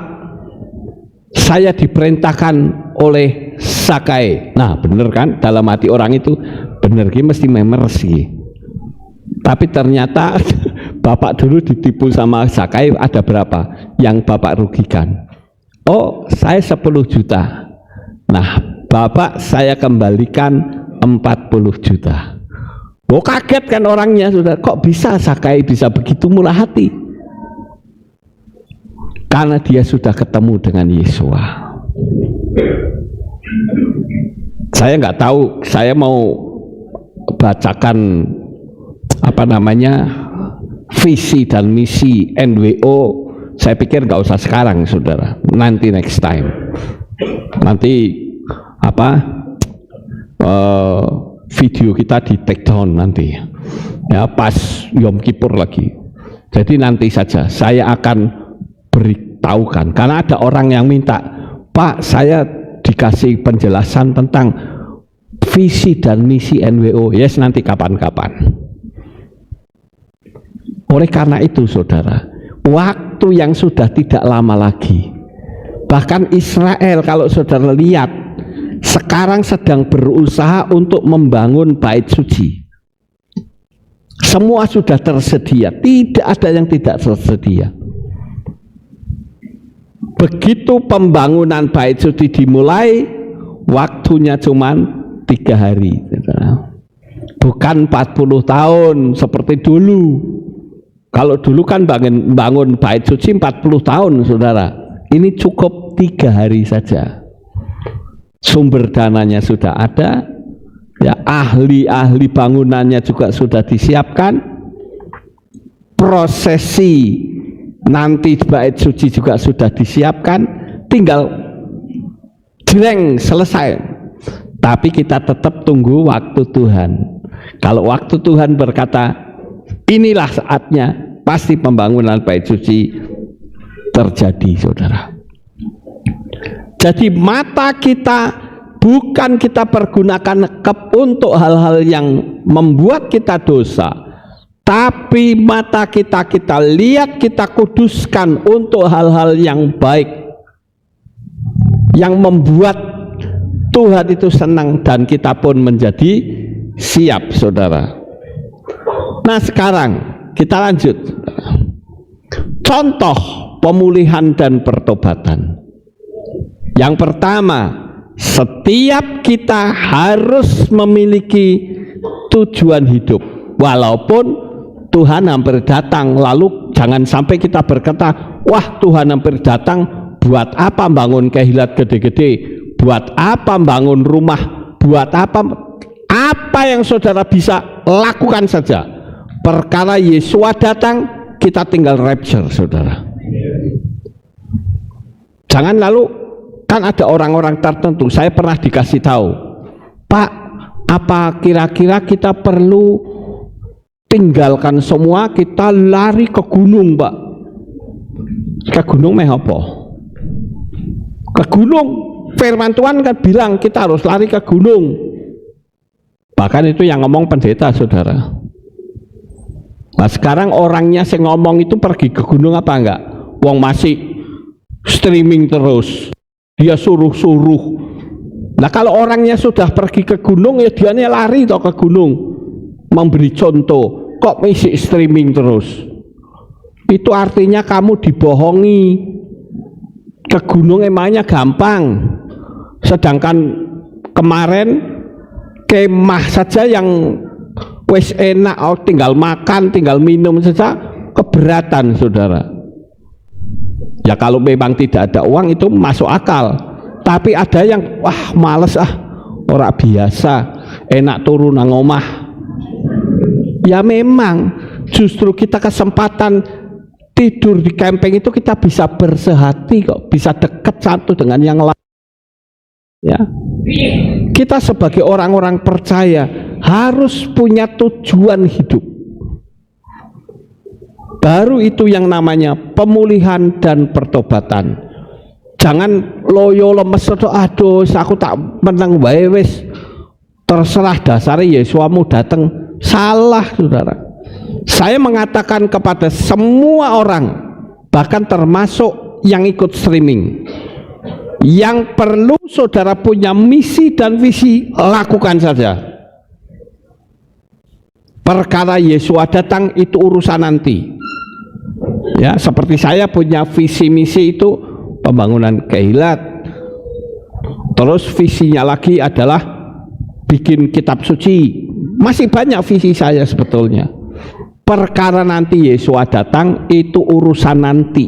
Saya diperintahkan oleh Sakai. Nah, bener kan? Dalam hati orang itu bener, ini mesti memeres sih. Tapi ternyata Bapak dulu ditipu sama Sakai, ada berapa yang Bapak rugikan? Oh, saya 10 juta. Nah, Bapak saya kembalikan 40 juta. Oh, kaget kan orangnya, sudah, kok bisa Sakai bisa begitu murah hati? Karena dia sudah ketemu dengan Yesua. Saya nggak tahu, saya mau bacakan visi dan misi NWO. Saya pikir nggak usah sekarang, saudara, nanti next time. Nanti video kita di take down nanti ya, pas Yom Kippur lagi. Jadi nanti saja saya akan beritahukan, karena ada orang yang minta, Pak, saya dikasih penjelasan tentang visi dan misi NWO. Yes, nanti kapan-kapan. Oleh karena itu, saudara, waktu yang sudah tidak lama lagi. Bahkan Israel kalau saudara lihat sekarang sedang berusaha untuk membangun bait suci. Semua sudah tersedia, tidak ada yang tidak tersedia. Begitu pembangunan bait suci dimulai, waktunya cuma 3 hari, bukan 40 tahun seperti dulu. Kalau dulu kan bangun bait suci 40 tahun, saudara. Ini cukup 3 hari saja. Sumber dananya sudah ada, ya, ahli-ahli bangunannya juga sudah disiapkan, prosesi nanti bait suci juga sudah disiapkan, tinggal jreng selesai. Tapi kita tetap tunggu waktu Tuhan. Kalau waktu Tuhan berkata inilah saatnya, pasti pembangunan bait suci terjadi, saudara. Jadi mata kita bukan kita pergunakan untuk hal-hal yang membuat kita dosa, tapi mata kita lihat, kita kuduskan untuk hal-hal yang baik, yang membuat Tuhan itu senang dan kita pun menjadi siap, saudara. Nah, sekarang kita lanjut. Contoh pemulihan dan pertobatan. Yang pertama, setiap kita harus memiliki tujuan hidup. Walaupun Tuhan hampir datang, lalu jangan sampai kita berkata, wah Tuhan hampir datang, buat apa bangun kehilat gede-gede, buat apa bangun rumah, buat apa yang saudara bisa lakukan saja. Perkara Yesua datang, kita tinggal rapture, saudara. Jangan lalu, kan ada orang-orang tertentu, saya pernah dikasih tahu, Pak, apa kira-kira kita perlu tinggalkan semua, kita lari ke gunung, Pak? Ke gunung meh apa? Ke gunung, firman Tuhan kan bilang kita harus lari ke gunung. Bahkan itu yang ngomong pendeta, saudara. Nah, sekarang orangnya yang ngomong itu pergi ke gunung apa enggak? Wong masih streaming terus, dia suruh-suruh. Nah, kalau orangnya sudah pergi ke gunung, ya dianya lari toh ke gunung, memberi contoh. Kok masih streaming terus? Itu artinya kamu dibohongi. Ke gunung emangnya gampang, sedangkan kemarin kemah saja yang wes enak, tinggal makan, tinggal minum saja keberatan, saudara. Ya kalau memang tidak ada uang itu masuk akal. Tapi ada yang wah males orang biasa, enak turun nang omah. Ya memang justru kita kesempatan tidur di camping itu kita bisa bersehati kok, bisa dekat satu dengan yang lain. Ya, kita sebagai orang-orang percaya harus punya tujuan hidup. Baru itu yang namanya pemulihan dan pertobatan. Jangan loyo lemes, aduh aku tak menang wae wis, terserah dasarnya Yesuamu datang. Salah, saudara. Saya mengatakan kepada semua orang, bahkan termasuk yang ikut streaming, yang perlu saudara punya misi dan visi, lakukan saja. Perkara Yesus datang itu urusan nanti. Ya, seperti saya punya visi misi itu pembangunan kehilat. Terus visinya lagi adalah bikin kitab suci. Masih banyak visi saya sebetulnya. Perkara nanti Yesus datang itu urusan nanti.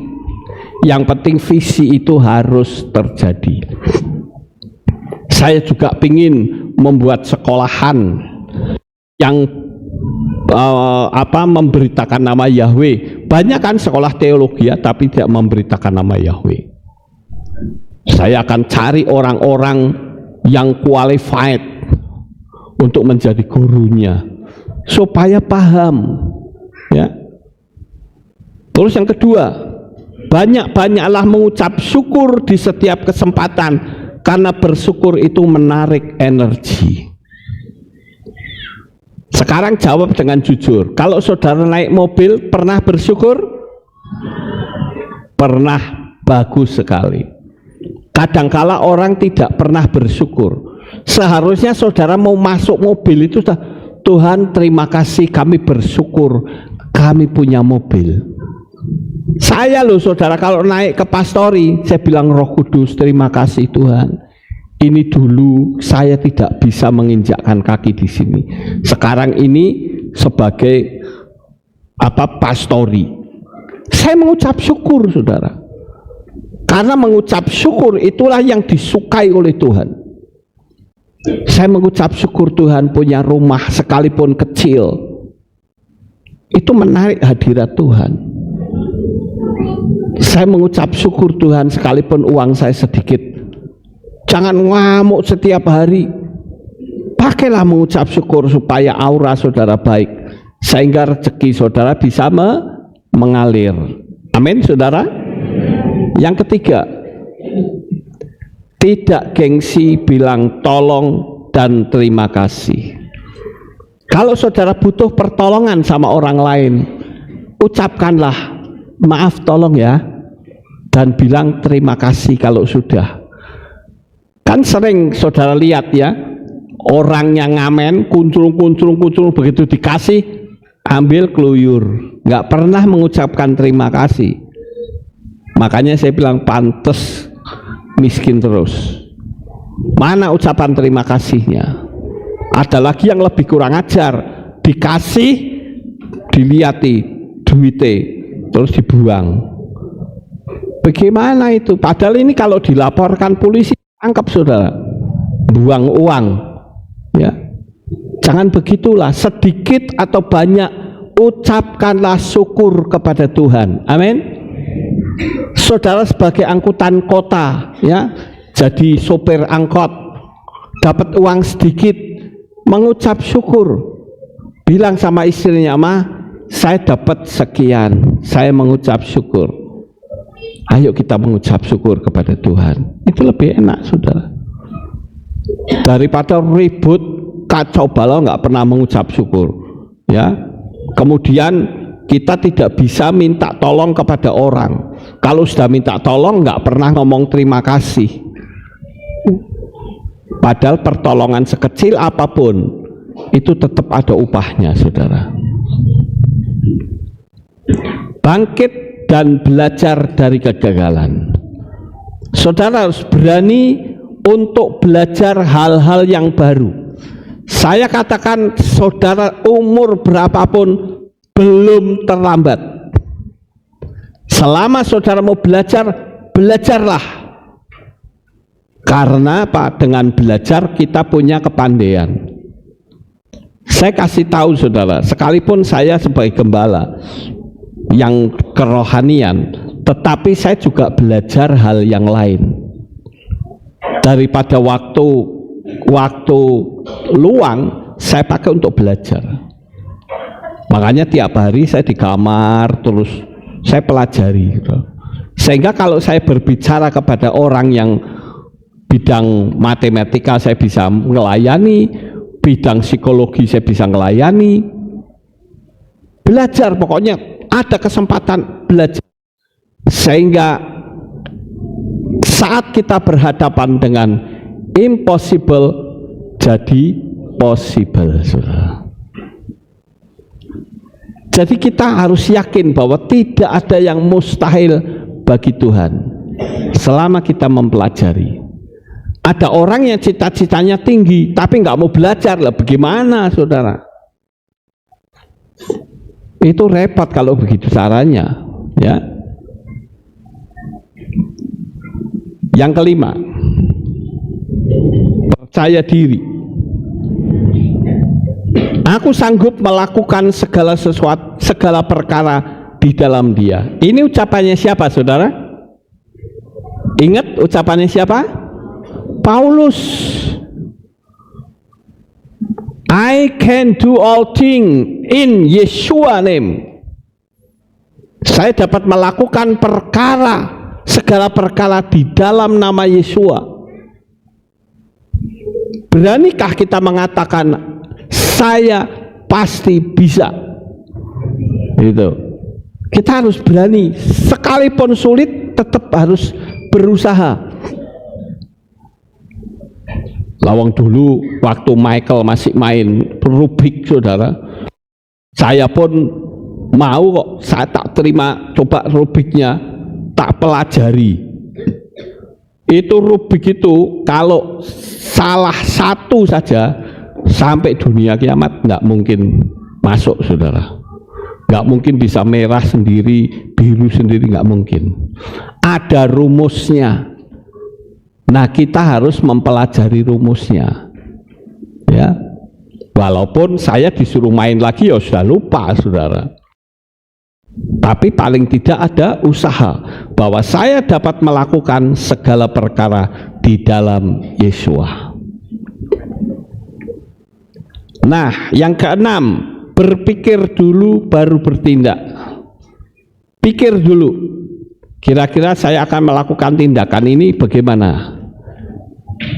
Yang penting visi itu harus terjadi. Saya juga ingin membuat sekolahan yang memberitakan nama Yahweh. Banyak kan sekolah teologi ya, tapi tidak memberitakan nama Yahweh. Saya akan cari orang-orang yang qualified untuk menjadi gurunya supaya paham. Ya. Terus yang kedua, banyak-banyaklah mengucap syukur di setiap kesempatan, karena bersyukur itu menarik energi. Sekarang jawab dengan jujur, kalau saudara naik mobil pernah bersyukur? pernah bagus sekali. Kadangkala orang tidak pernah bersyukur. Seharusnya saudara mau masuk mobil itu sudah, Tuhan terima kasih, kami bersyukur kami punya mobil. Saya loh saudara, kalau naik ke pastori saya bilang, Roh Kudus terima kasih Tuhan, ini dulu saya tidak bisa menginjakkan kaki di sini, sekarang ini sebagai pastori saya mengucap syukur saudara, karena mengucap syukur itulah yang disukai oleh Tuhan. Saya mengucap syukur Tuhan punya rumah sekalipun kecil, itu menarik hadirat Tuhan. Saya mengucap syukur Tuhan sekalipun uang saya sedikit. Jangan ngamuk setiap hari. Pakailah mengucap syukur supaya aura saudara baik, sehingga rezeki saudara bisa mengalir. Amin saudara. Yang ketiga, tidak gengsi bilang tolong dan terima kasih. Kalau saudara butuh pertolongan sama orang lain, ucapkanlah maaf tolong ya, dan bilang terima kasih kalau sudah. Kan sering saudara lihat ya, orang yang ngamen kuncung begitu dikasih ambil keluyur, nggak pernah mengucapkan terima kasih. Makanya saya bilang pantes miskin terus. Mana ucapan terima kasihnya? Ada lagi yang lebih kurang ajar, dikasih diliati duitnya terus dibuang. Bagaimana itu? Padahal ini kalau dilaporkan polisi tangkap saudara, buang uang ya. Jangan begitulah, sedikit atau banyak ucapkanlah syukur kepada Tuhan. Amin. Saudara sebagai angkutan kota ya, jadi sopir angkot, dapat uang sedikit, mengucap syukur, bilang sama istrinya, Ma, saya dapat sekian, saya mengucap syukur. Ayo kita mengucap syukur kepada Tuhan, itu lebih enak saudara, daripada ribut kacau balau nggak pernah mengucap syukur ya. Kemudian kita tidak bisa minta tolong kepada orang, kalau sudah minta tolong nggak pernah ngomong terima kasih, padahal pertolongan sekecil apapun itu tetap ada upahnya saudara. Bangkit dan belajar dari kegagalan. Saudara harus berani untuk belajar hal-hal yang baru. Saya katakan saudara umur berapapun belum terlambat. Selama saudara mau belajar, belajarlah. Karena apa? Dengan belajar kita punya kepandaian. Saya kasih tahu saudara, sekalipun saya sebagai gembala yang kerohanian, tetapi saya juga belajar hal yang lain. Daripada waktu luang saya pakai untuk belajar. Makanya tiap hari saya di kamar terus saya pelajari gitu. Sehingga kalau saya berbicara kepada orang yang bidang matematika saya bisa melayani, bidang psikologi saya bisa melayani. Belajar, pokoknya ada kesempatan belajar, sehingga saat kita berhadapan dengan impossible jadi possible. Jadi kita harus yakin bahwa tidak ada yang mustahil bagi Tuhan selama kita mempelajari. Ada orang yang cita-citanya tinggi tapi nggak mau belajar, lah bagaimana saudara? Itu repot kalau begitu caranya ya. Yang kelima, percaya diri. Aku sanggup melakukan segala sesuatu, segala perkara di dalam Dia. Ini ucapannya siapa saudara? Ingat ucapannya siapa? Paulus. I can do all things in Yeshua name. Saya dapat melakukan perkara, segala perkara di dalam nama Yeshua. Beranikah kita mengatakan saya pasti bisa? Itu. Kita harus berani, sekalipun sulit tetap harus berusaha. Lawang dulu waktu Michael masih main Rubik, saudara, saya pun mau kok, saya tak terima coba Rubiknya, tak pelajari. Itu Rubik itu kalau salah satu saja sampai dunia kiamat nggak mungkin masuk, saudara. Nggak mungkin bisa merah sendiri, biru sendiri, nggak mungkin. Ada rumusnya. Nah, kita harus mempelajari rumusnya, ya. Walaupun saya disuruh main lagi ya sudah lupa, saudara. Tapi paling tidak ada usaha bahwa saya dapat melakukan segala perkara di dalam Yesus. Nah, yang keenam, berpikir dulu baru bertindak. Pikir dulu, kira-kira saya akan melakukan tindakan ini bagaimana,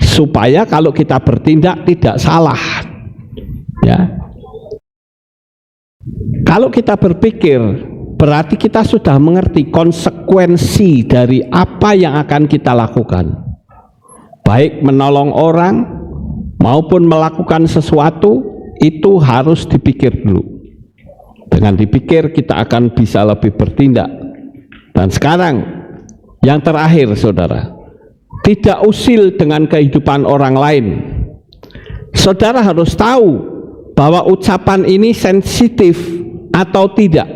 supaya kalau kita bertindak tidak salah, ya. Kalau kita berpikir, berarti kita sudah mengerti konsekuensi dari apa yang akan kita lakukan, baik menolong orang maupun melakukan sesuatu. Itu harus dipikir dulu. Dengan dipikir kita akan bisa lebih bertindak. Dan sekarang yang terakhir, saudara, tidak usil dengan kehidupan orang lain. Saudara harus tahu bahwa ucapan ini sensitif atau tidak.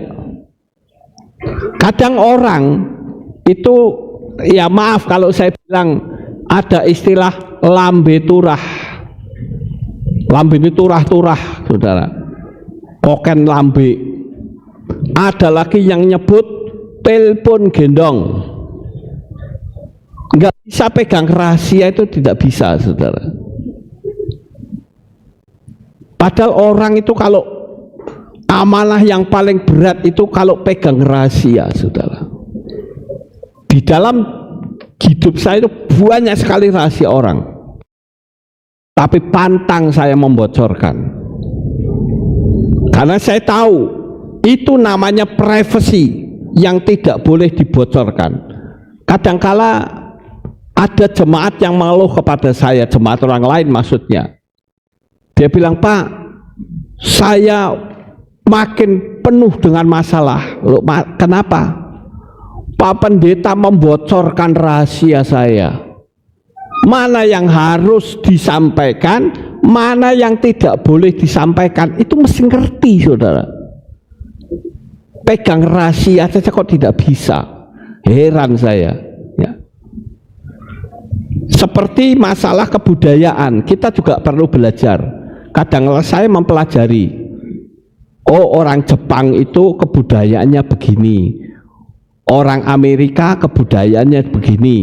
Kadang orang itu, ya maaf kalau saya bilang, ada istilah lambe turah. Lambe ini turah-turah, saudara, koken lambe. Ada lagi yang nyebut telepon gendong. Nggak bisa pegang rahasia, itu tidak bisa, saudara. Padahal orang itu kalau amanah yang paling berat itu kalau pegang rahasia, saudara. Di dalam hidup saya itu banyak sekali rahasia orang, tapi pantang saya membocorkan, karena saya tahu itu namanya privasi yang tidak boleh dibocorkan. Kadangkala ada jemaat yang mengeluh kepada saya, jemaat orang lain maksudnya, dia bilang, Pak, saya makin penuh dengan masalah. Loh, kenapa? Pak Pendeta membocorkan rahasia saya. Mana yang harus disampaikan, mana yang tidak boleh disampaikan, itu mesti ngerti, saudara. Pegang rahasia saja kok tidak bisa, heran saya, ya. Seperti masalah kebudayaan, kita juga perlu belajar. Kadang saya mempelajari, oh orang Jepang itu kebudayaannya begini, orang Amerika kebudayaannya begini,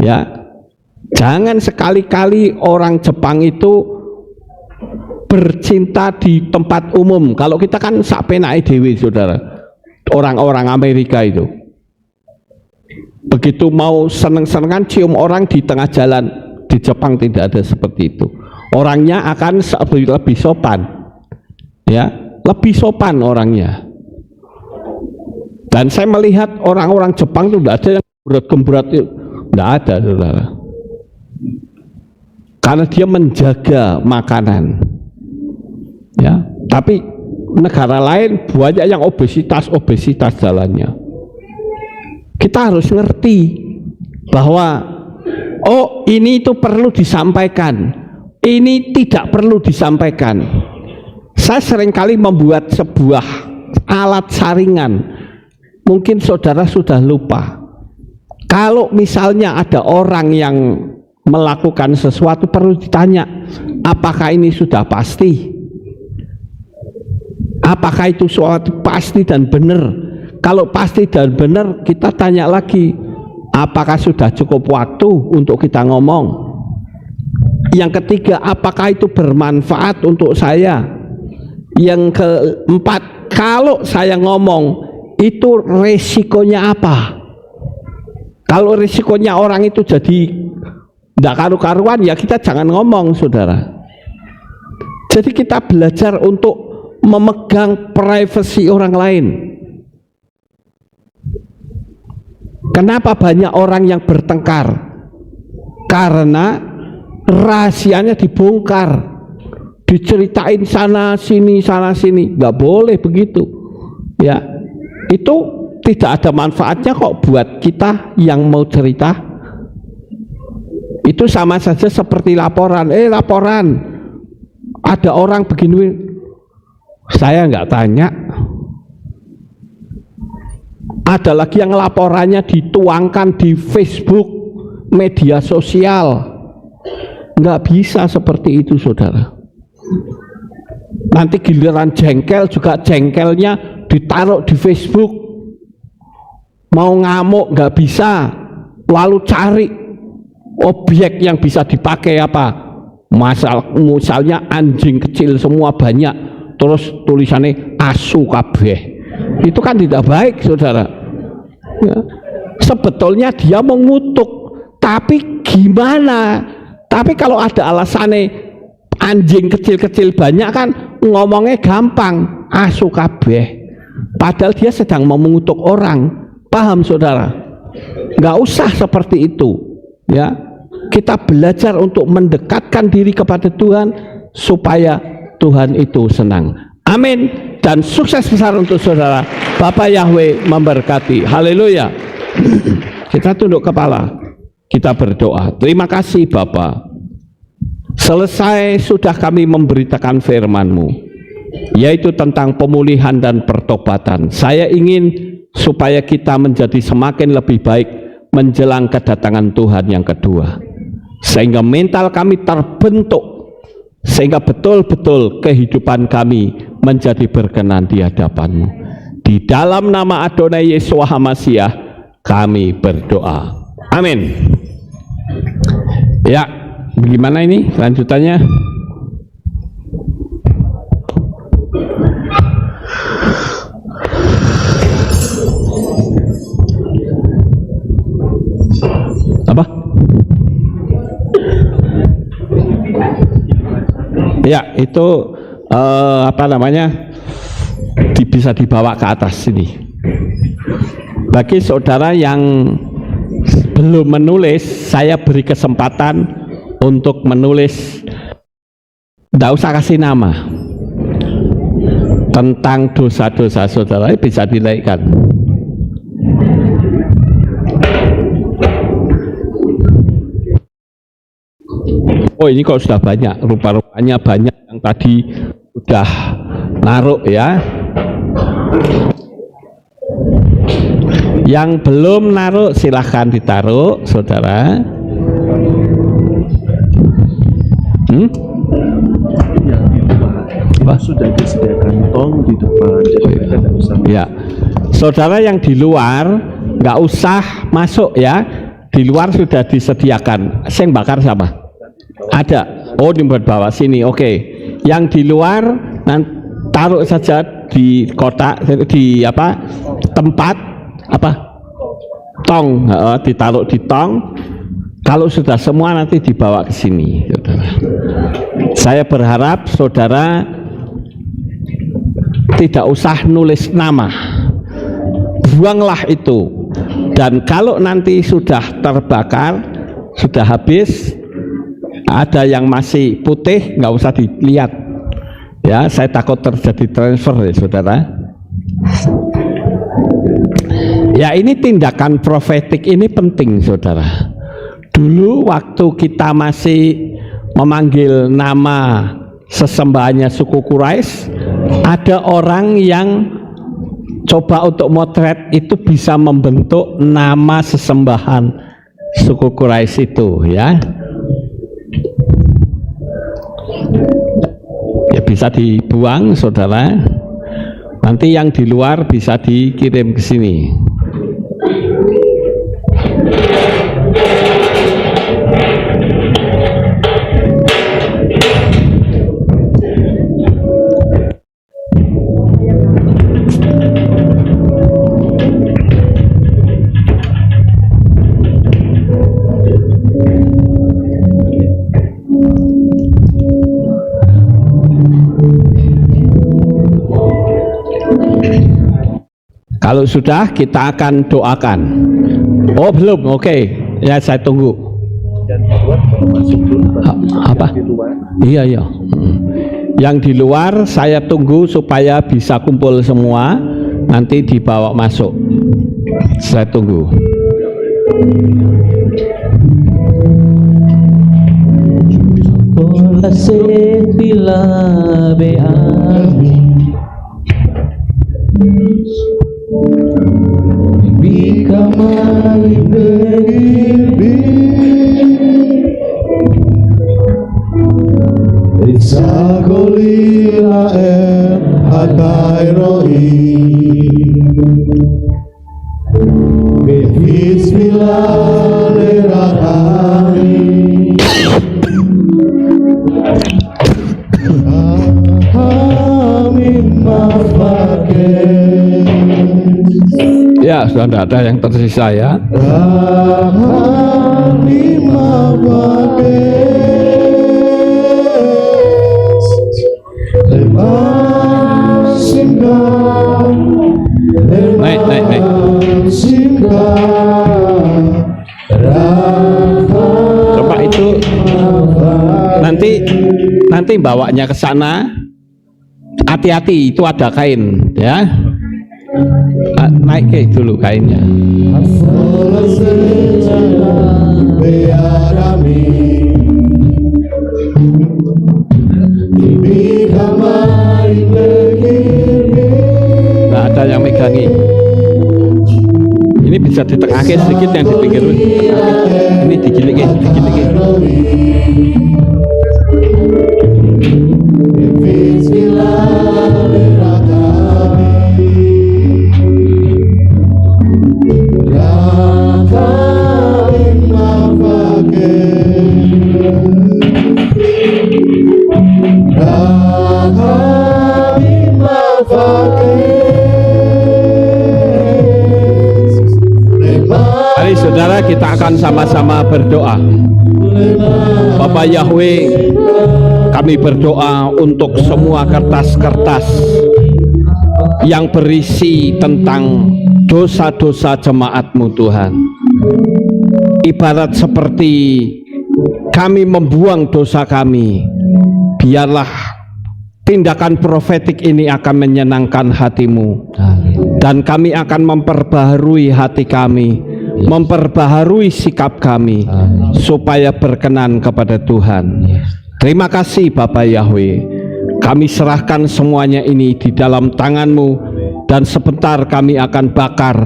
ya. Jangan sekali-kali orang Jepang itu bercinta di tempat umum. Kalau kita kan sak penake dhewe, saudara. Orang-orang Amerika itu begitu mau seneng-senengan cium orang di tengah jalan. Di Jepang tidak ada seperti itu. Orangnya akan lebih sopan, ya, lebih sopan orangnya. Dan saya melihat orang-orang Jepang itu tidak ada yang gembrot-gembrot, tidak ada, saudara. Karena dia menjaga makanan, ya. Tapi negara lain banyak yang obesitas jalannya. Kita harus ngerti bahwa oh ini itu perlu disampaikan, ini tidak perlu disampaikan. Saya seringkali membuat sebuah alat saringan, mungkin saudara sudah lupa. Kalau misalnya ada orang yang melakukan sesuatu, perlu ditanya, apakah ini sudah pasti? Apakah itu suatu pasti dan benar? Kalau pasti dan benar, kita tanya lagi, apakah sudah cukup waktu untuk kita ngomong? Yang ketiga, apakah itu bermanfaat untuk saya? Yang keempat, kalau saya ngomong, itu resikonya apa? Kalau resikonya orang itu jadi tidak karu-karuan, ya kita jangan ngomong, saudara. Jadi kita belajar untuk memegang privasi orang lain. Kenapa banyak orang yang bertengkar? Karena rahasianya dibongkar, diceritain sana sini. Nggak boleh begitu ya. Itu tidak ada manfaatnya kok buat kita yang mau cerita. Itu sama saja seperti laporan. Laporan ada orang begini, saya nggak tanya. Ada lagi yang laporannya dituangkan di Facebook, media sosial. Nggak bisa seperti itu, saudara. Nanti giliran jengkel juga jengkelnya ditaruh di Facebook. Mau ngamuk nggak bisa, lalu cari objek yang bisa dipakai apa? Misalnya anjing kecil semua banyak, terus tulisannya asu kabeh. Itu kan tidak baik, saudara ya. Sebetulnya dia mengutuk, tapi gimana? Tapi kalau ada alasannya anjing kecil-kecil banyak kan ngomongnya gampang, asu kabeh, padahal dia sedang mau mengutuk orang. Paham, saudara? Nggak usah seperti itu ya. Kita belajar untuk mendekatkan diri kepada Tuhan supaya Tuhan itu senang. Amin. Dan sukses besar untuk saudara. Bapak Yahweh memberkati. Haleluya. Kita tunduk kepala, kita berdoa. Terima kasih Bapak, selesai sudah kami memberitakan firman-Mu, yaitu tentang pemulihan dan pertobatan. Saya ingin supaya kita menjadi semakin lebih baik menjelang kedatangan Tuhan yang kedua, sehingga mental kami terbentuk, sehingga betul-betul kehidupan kami menjadi berkenan di hadapan-Mu. Di dalam nama Adonai Yeshua HaMashiach kami berdoa. Amin. Ya, bagaimana ini lanjutannya? Apa? Ya, itu apa namanya, bisa dibawa ke atas sini. Bagi saudara yang belum menulis, saya beri kesempatan untuk menulis. Tidak usah kasih nama. Tentang dosa-dosa saudara bisa dinaikkan. Oh, ini kok sudah banyak, rupa-rupanya banyak yang tadi udah naruh ya. Yang belum naruh silahkan ditaruh, saudara. Apa? Sudah disediakan tong di depan, jadi mereka tidak usah. Ya, saudara yang di luar nggak usah masuk ya. Di luar sudah disediakan. Seng bakar siapa? Ada. Oh, di bawah sini. Oke. Yang di luar taruh saja di kotak, di apa? Tempat apa? Tong. Ditaruh di tong. Kalau sudah semua nanti dibawa ke sini, saudara. Saya berharap saudara tidak usah nulis nama. Buanglah itu. Dan kalau nanti sudah terbakar, sudah habis, ada yang masih putih, nggak usah dilihat ya. Saya takut terjadi transfer ya, saudara. Ya, ini tindakan profetik ini penting, saudara. Dulu waktu kita masih memanggil nama sesembahannya suku Quraisy, ada orang yang coba untuk motret itu bisa membentuk nama sesembahan suku Quraisy itu ya. Ya, bisa dibuang, saudara. Nanti yang di luar bisa dikirim ke sini. Kalau sudah, kita akan doakan. Oh belum, oke. Ya saya tunggu. Dan buat masuk dulu Pak. Apa? Di luar. Iya iya. Yang di luar saya tunggu supaya bisa kumpul semua, nanti dibawa masuk. Saya tunggu. Por la sed y la beami Bika mai begirbi Isakolila hakairoi Bismillah lerakani Amin mafakir Ya sudah tidak ada yang tersisa ya. Amin mafakir Naik. Coba itu nanti bawanya ke sana. Hati-hati, itu ada kain ya. Naik dulu kainnya. Nah, ada yang megangi. Ini bisa ditengahkan sedikit, yang di pinggir ini digilikin. Mari saudara, kita akan sama-sama berdoa. Bapak Yahweh, kami berdoa untuk semua kertas-kertas yang berisi tentang dosa-dosa jemaat-Mu Tuhan. Ibarat seperti kami membuang dosa kami, biarlah tindakan profetik ini akan menyenangkan hati-Mu. Dan kami akan memperbaharui hati kami, memperbaharui sikap kami, supaya berkenan kepada Tuhan. Terima kasih Bapak Yahweh. Kami serahkan semuanya ini di dalam tangan-Mu, dan sebentar kami akan bakar,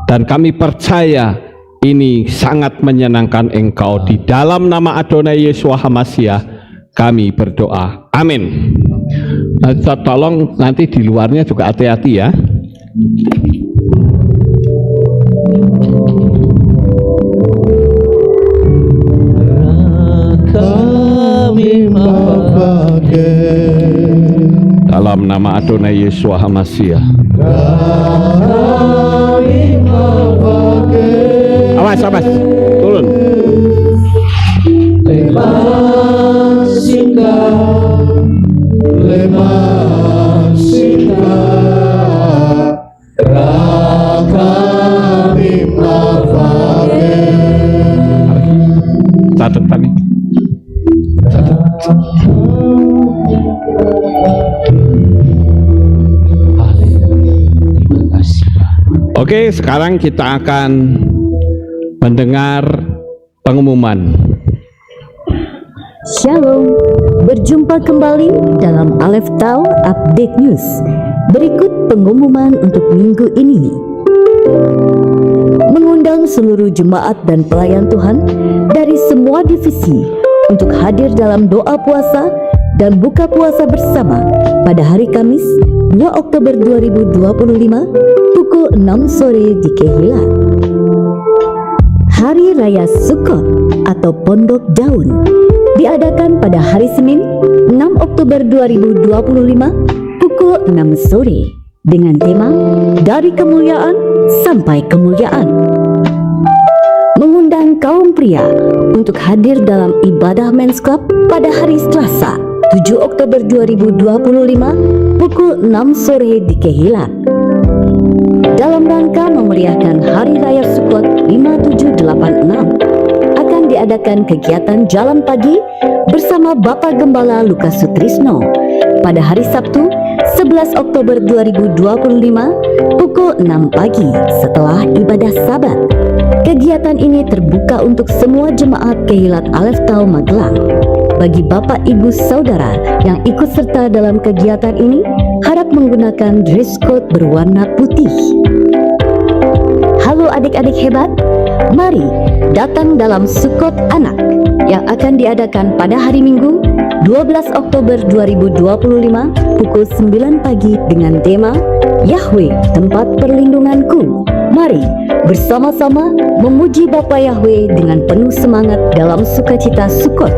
dan kami percaya ini sangat menyenangkan Engkau. Di dalam nama Adonai Yeshua HaMashiach kami berdoa. Amin. Tolong nanti di luarnya juga hati-hati ya. Dalam nama Adonai Yeshua HaMashiach. Awas, turun. Catat tadi. Oke, sekarang kita akan mendengar pengumuman. Shalom, berjumpa kembali dalam Aleph Tau Update News. Berikut pengumuman untuk minggu ini. Mengundang seluruh jemaat dan pelayan Tuhan dari semua divisi untuk hadir dalam doa puasa dan buka puasa bersama pada hari Kamis 2 Oktober 2025 pukul 6 sore di Kehilat. Hari Raya Sukkot atau Pondok Daun diadakan pada hari Senin 6 Oktober 2025 pukul 6 sore dengan tema Dari Kemuliaan Sampai Kemuliaan. Mengundang kaum pria untuk hadir dalam ibadah Men's Club pada hari Selasa 7 Oktober 2025 pukul 6 sore di Kehilat. dalam rangka memeriahkan Hari Raya Sukot 5786 akan diadakan kegiatan jalan pagi bersama Bapak Gembala Lukas Sutrisno pada hari Sabtu 11 Oktober 2025 pukul 6 pagi setelah ibadah Sabat. Kegiatan ini terbuka untuk semua jemaat Kehilat Alef Tau Magelang. Bagi Bapak Ibu Saudara yang ikut serta dalam kegiatan ini, harap menggunakan dress code berwarna putih. Halo adik-adik hebat, mari datang dalam Sukot Anak yang akan diadakan pada hari Minggu 12 Oktober 2025 pukul 9 pagi dengan tema Yahweh Tempat Perlindunganku. Mari bersama-sama memuji Bapa Yahweh dengan penuh semangat dalam sukacita Sukot.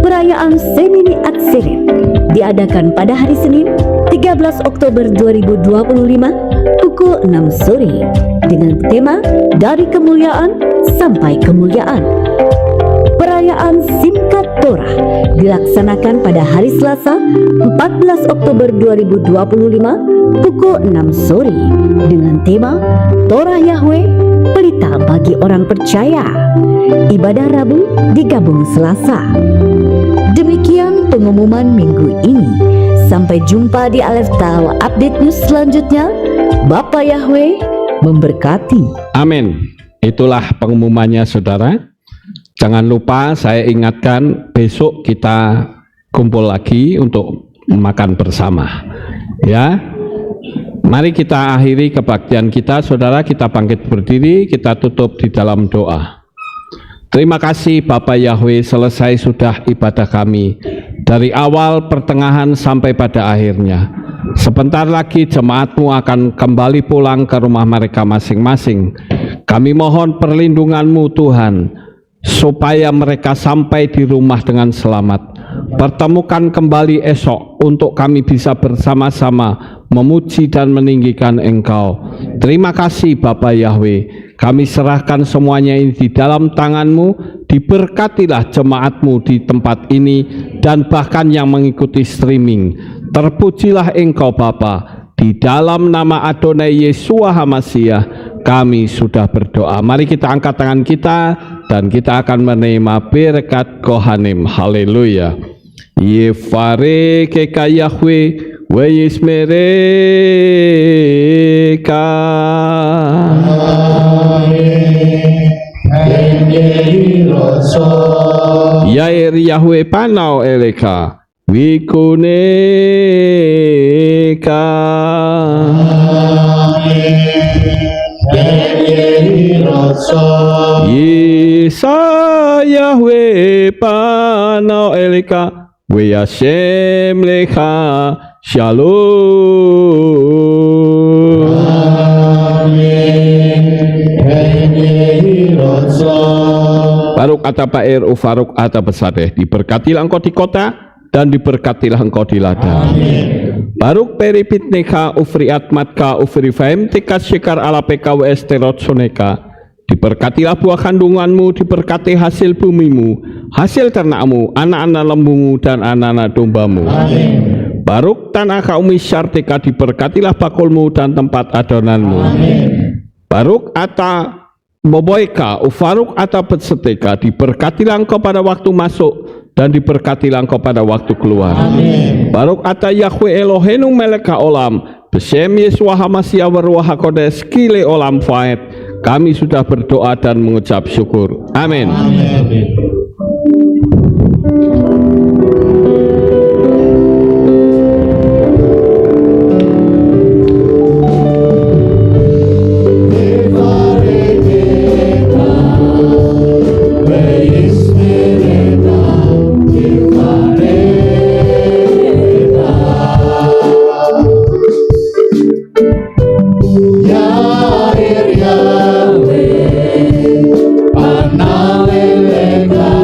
Perayaan Semini Atseret diadakan pada hari Senin 13 Oktober 2025 pukul 6 sore dengan tema Dari Kemuliaan Sampai Kemuliaan. Perayaan Simchat Torah dilaksanakan pada hari Selasa 14 Oktober 2025 pukul 6 sore dengan tema Torah Yahweh, Pelita bagi Orang Percaya. Ibadah Rabu digabung Selasa. Demikian pengumuman minggu ini. Sampai jumpa di Alef Tau update news selanjutnya. Bapa Yahweh memberkati. Amin. Itulah pengumumannya saudara. Jangan lupa saya ingatkan besok kita kumpul lagi untuk makan bersama. Ya. Mari kita akhiri kebaktian kita saudara, kita bangkit berdiri, kita tutup di dalam doa. Terima kasih Bapak Yahweh, selesai sudah ibadah kami dari awal, pertengahan sampai pada akhirnya. Sebentar lagi jemaat-Mu akan kembali pulang ke rumah mereka masing-masing. Kami mohon perlindungan-Mu Tuhan, supaya mereka sampai di rumah dengan selamat. Pertemukan kembali esok untuk kami bisa bersama-sama memuji dan meninggikan Engkau. Terima kasih Bapa Yahweh, kami serahkan semuanya ini di dalam tangan-Mu. Diberkatilah jemaat-Mu di tempat ini dan bahkan yang mengikuti streaming. Terpujilah Engkau Bapa, di dalam nama Adonai Yeshua HaMashiach kami sudah berdoa. Mari kita angkat tangan kita dan kita akan menerima berkat Kohanim. Haleluya. Yefare keka Yahweh wa yismereka. Yair Yahweh panau eleka wikuneka. Yisa Yahweh panau eleka we Hashem lecha shalom. Baruk ata Pair ufaruk ata Besadeh, diberkatilah engkau di kota dan diberkatilah engkau di ladang. Baruk peripit neka ufriat matka ufrifaim tikat syekar ala pk ws terot soneka. Diberkatilah buah kandunganmu, diberkati hasil bumimu, hasil ternakmu, anak-anak lembumu dan anak-anak dombamu. Amin. Baruk tanah kaumi syartika, diberkatilah bakulmu dan tempat adonanmu. Amin. Baruk ata boboika ufaruk ata betseteka, diberkatilah engkau pada waktu masuk dan diberkatilah engkau pada waktu keluar. Amin. Baruk ata Yahweh Elohenu meleka olam, besem Yeshua HaMashiach waruah hakodes kile olam faed. Kami sudah berdoa dan mengucap syukur. Amin. Amin. Panaleleka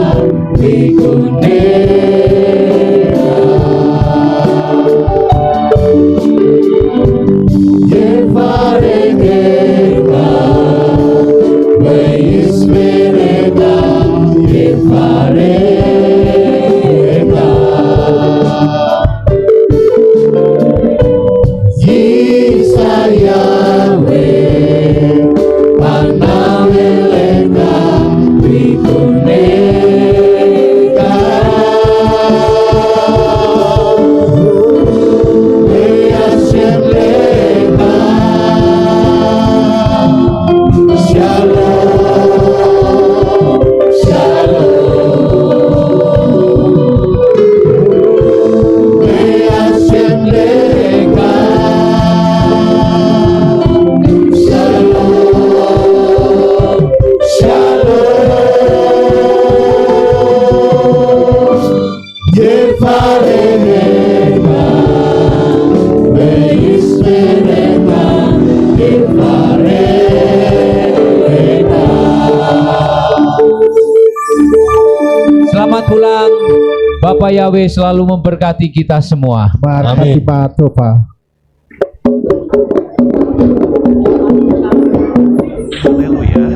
farerema, beisperema, di farerema. Selamat pulang. Bapak Yahweh selalu memberkati kita semua. Berkati Pak Tova. Haleluya,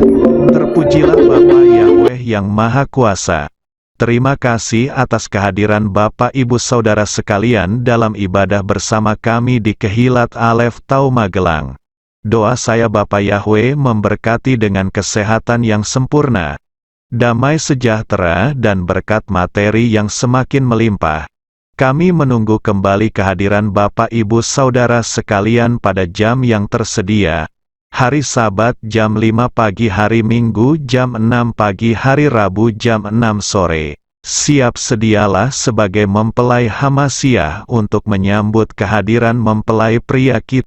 terpujilah Bapa Yahweh yang Maha Kuasa. Terima kasih atas kehadiran Bapak Ibu Saudara sekalian dalam ibadah bersama kami di Kehilat Alef Tau Magelang. Doa saya Bapa Yahweh memberkati dengan kesehatan yang sempurna, damai sejahtera dan berkat materi yang semakin melimpah. Kami menunggu kembali kehadiran Bapak Ibu Saudara sekalian pada jam yang tersedia. Hari Sabat jam 5 pagi, hari Minggu jam 6 pagi, hari Rabu jam 6 sore. Siap sedialah sebagai mempelai Hamasiah untuk menyambut kehadiran mempelai pria kita.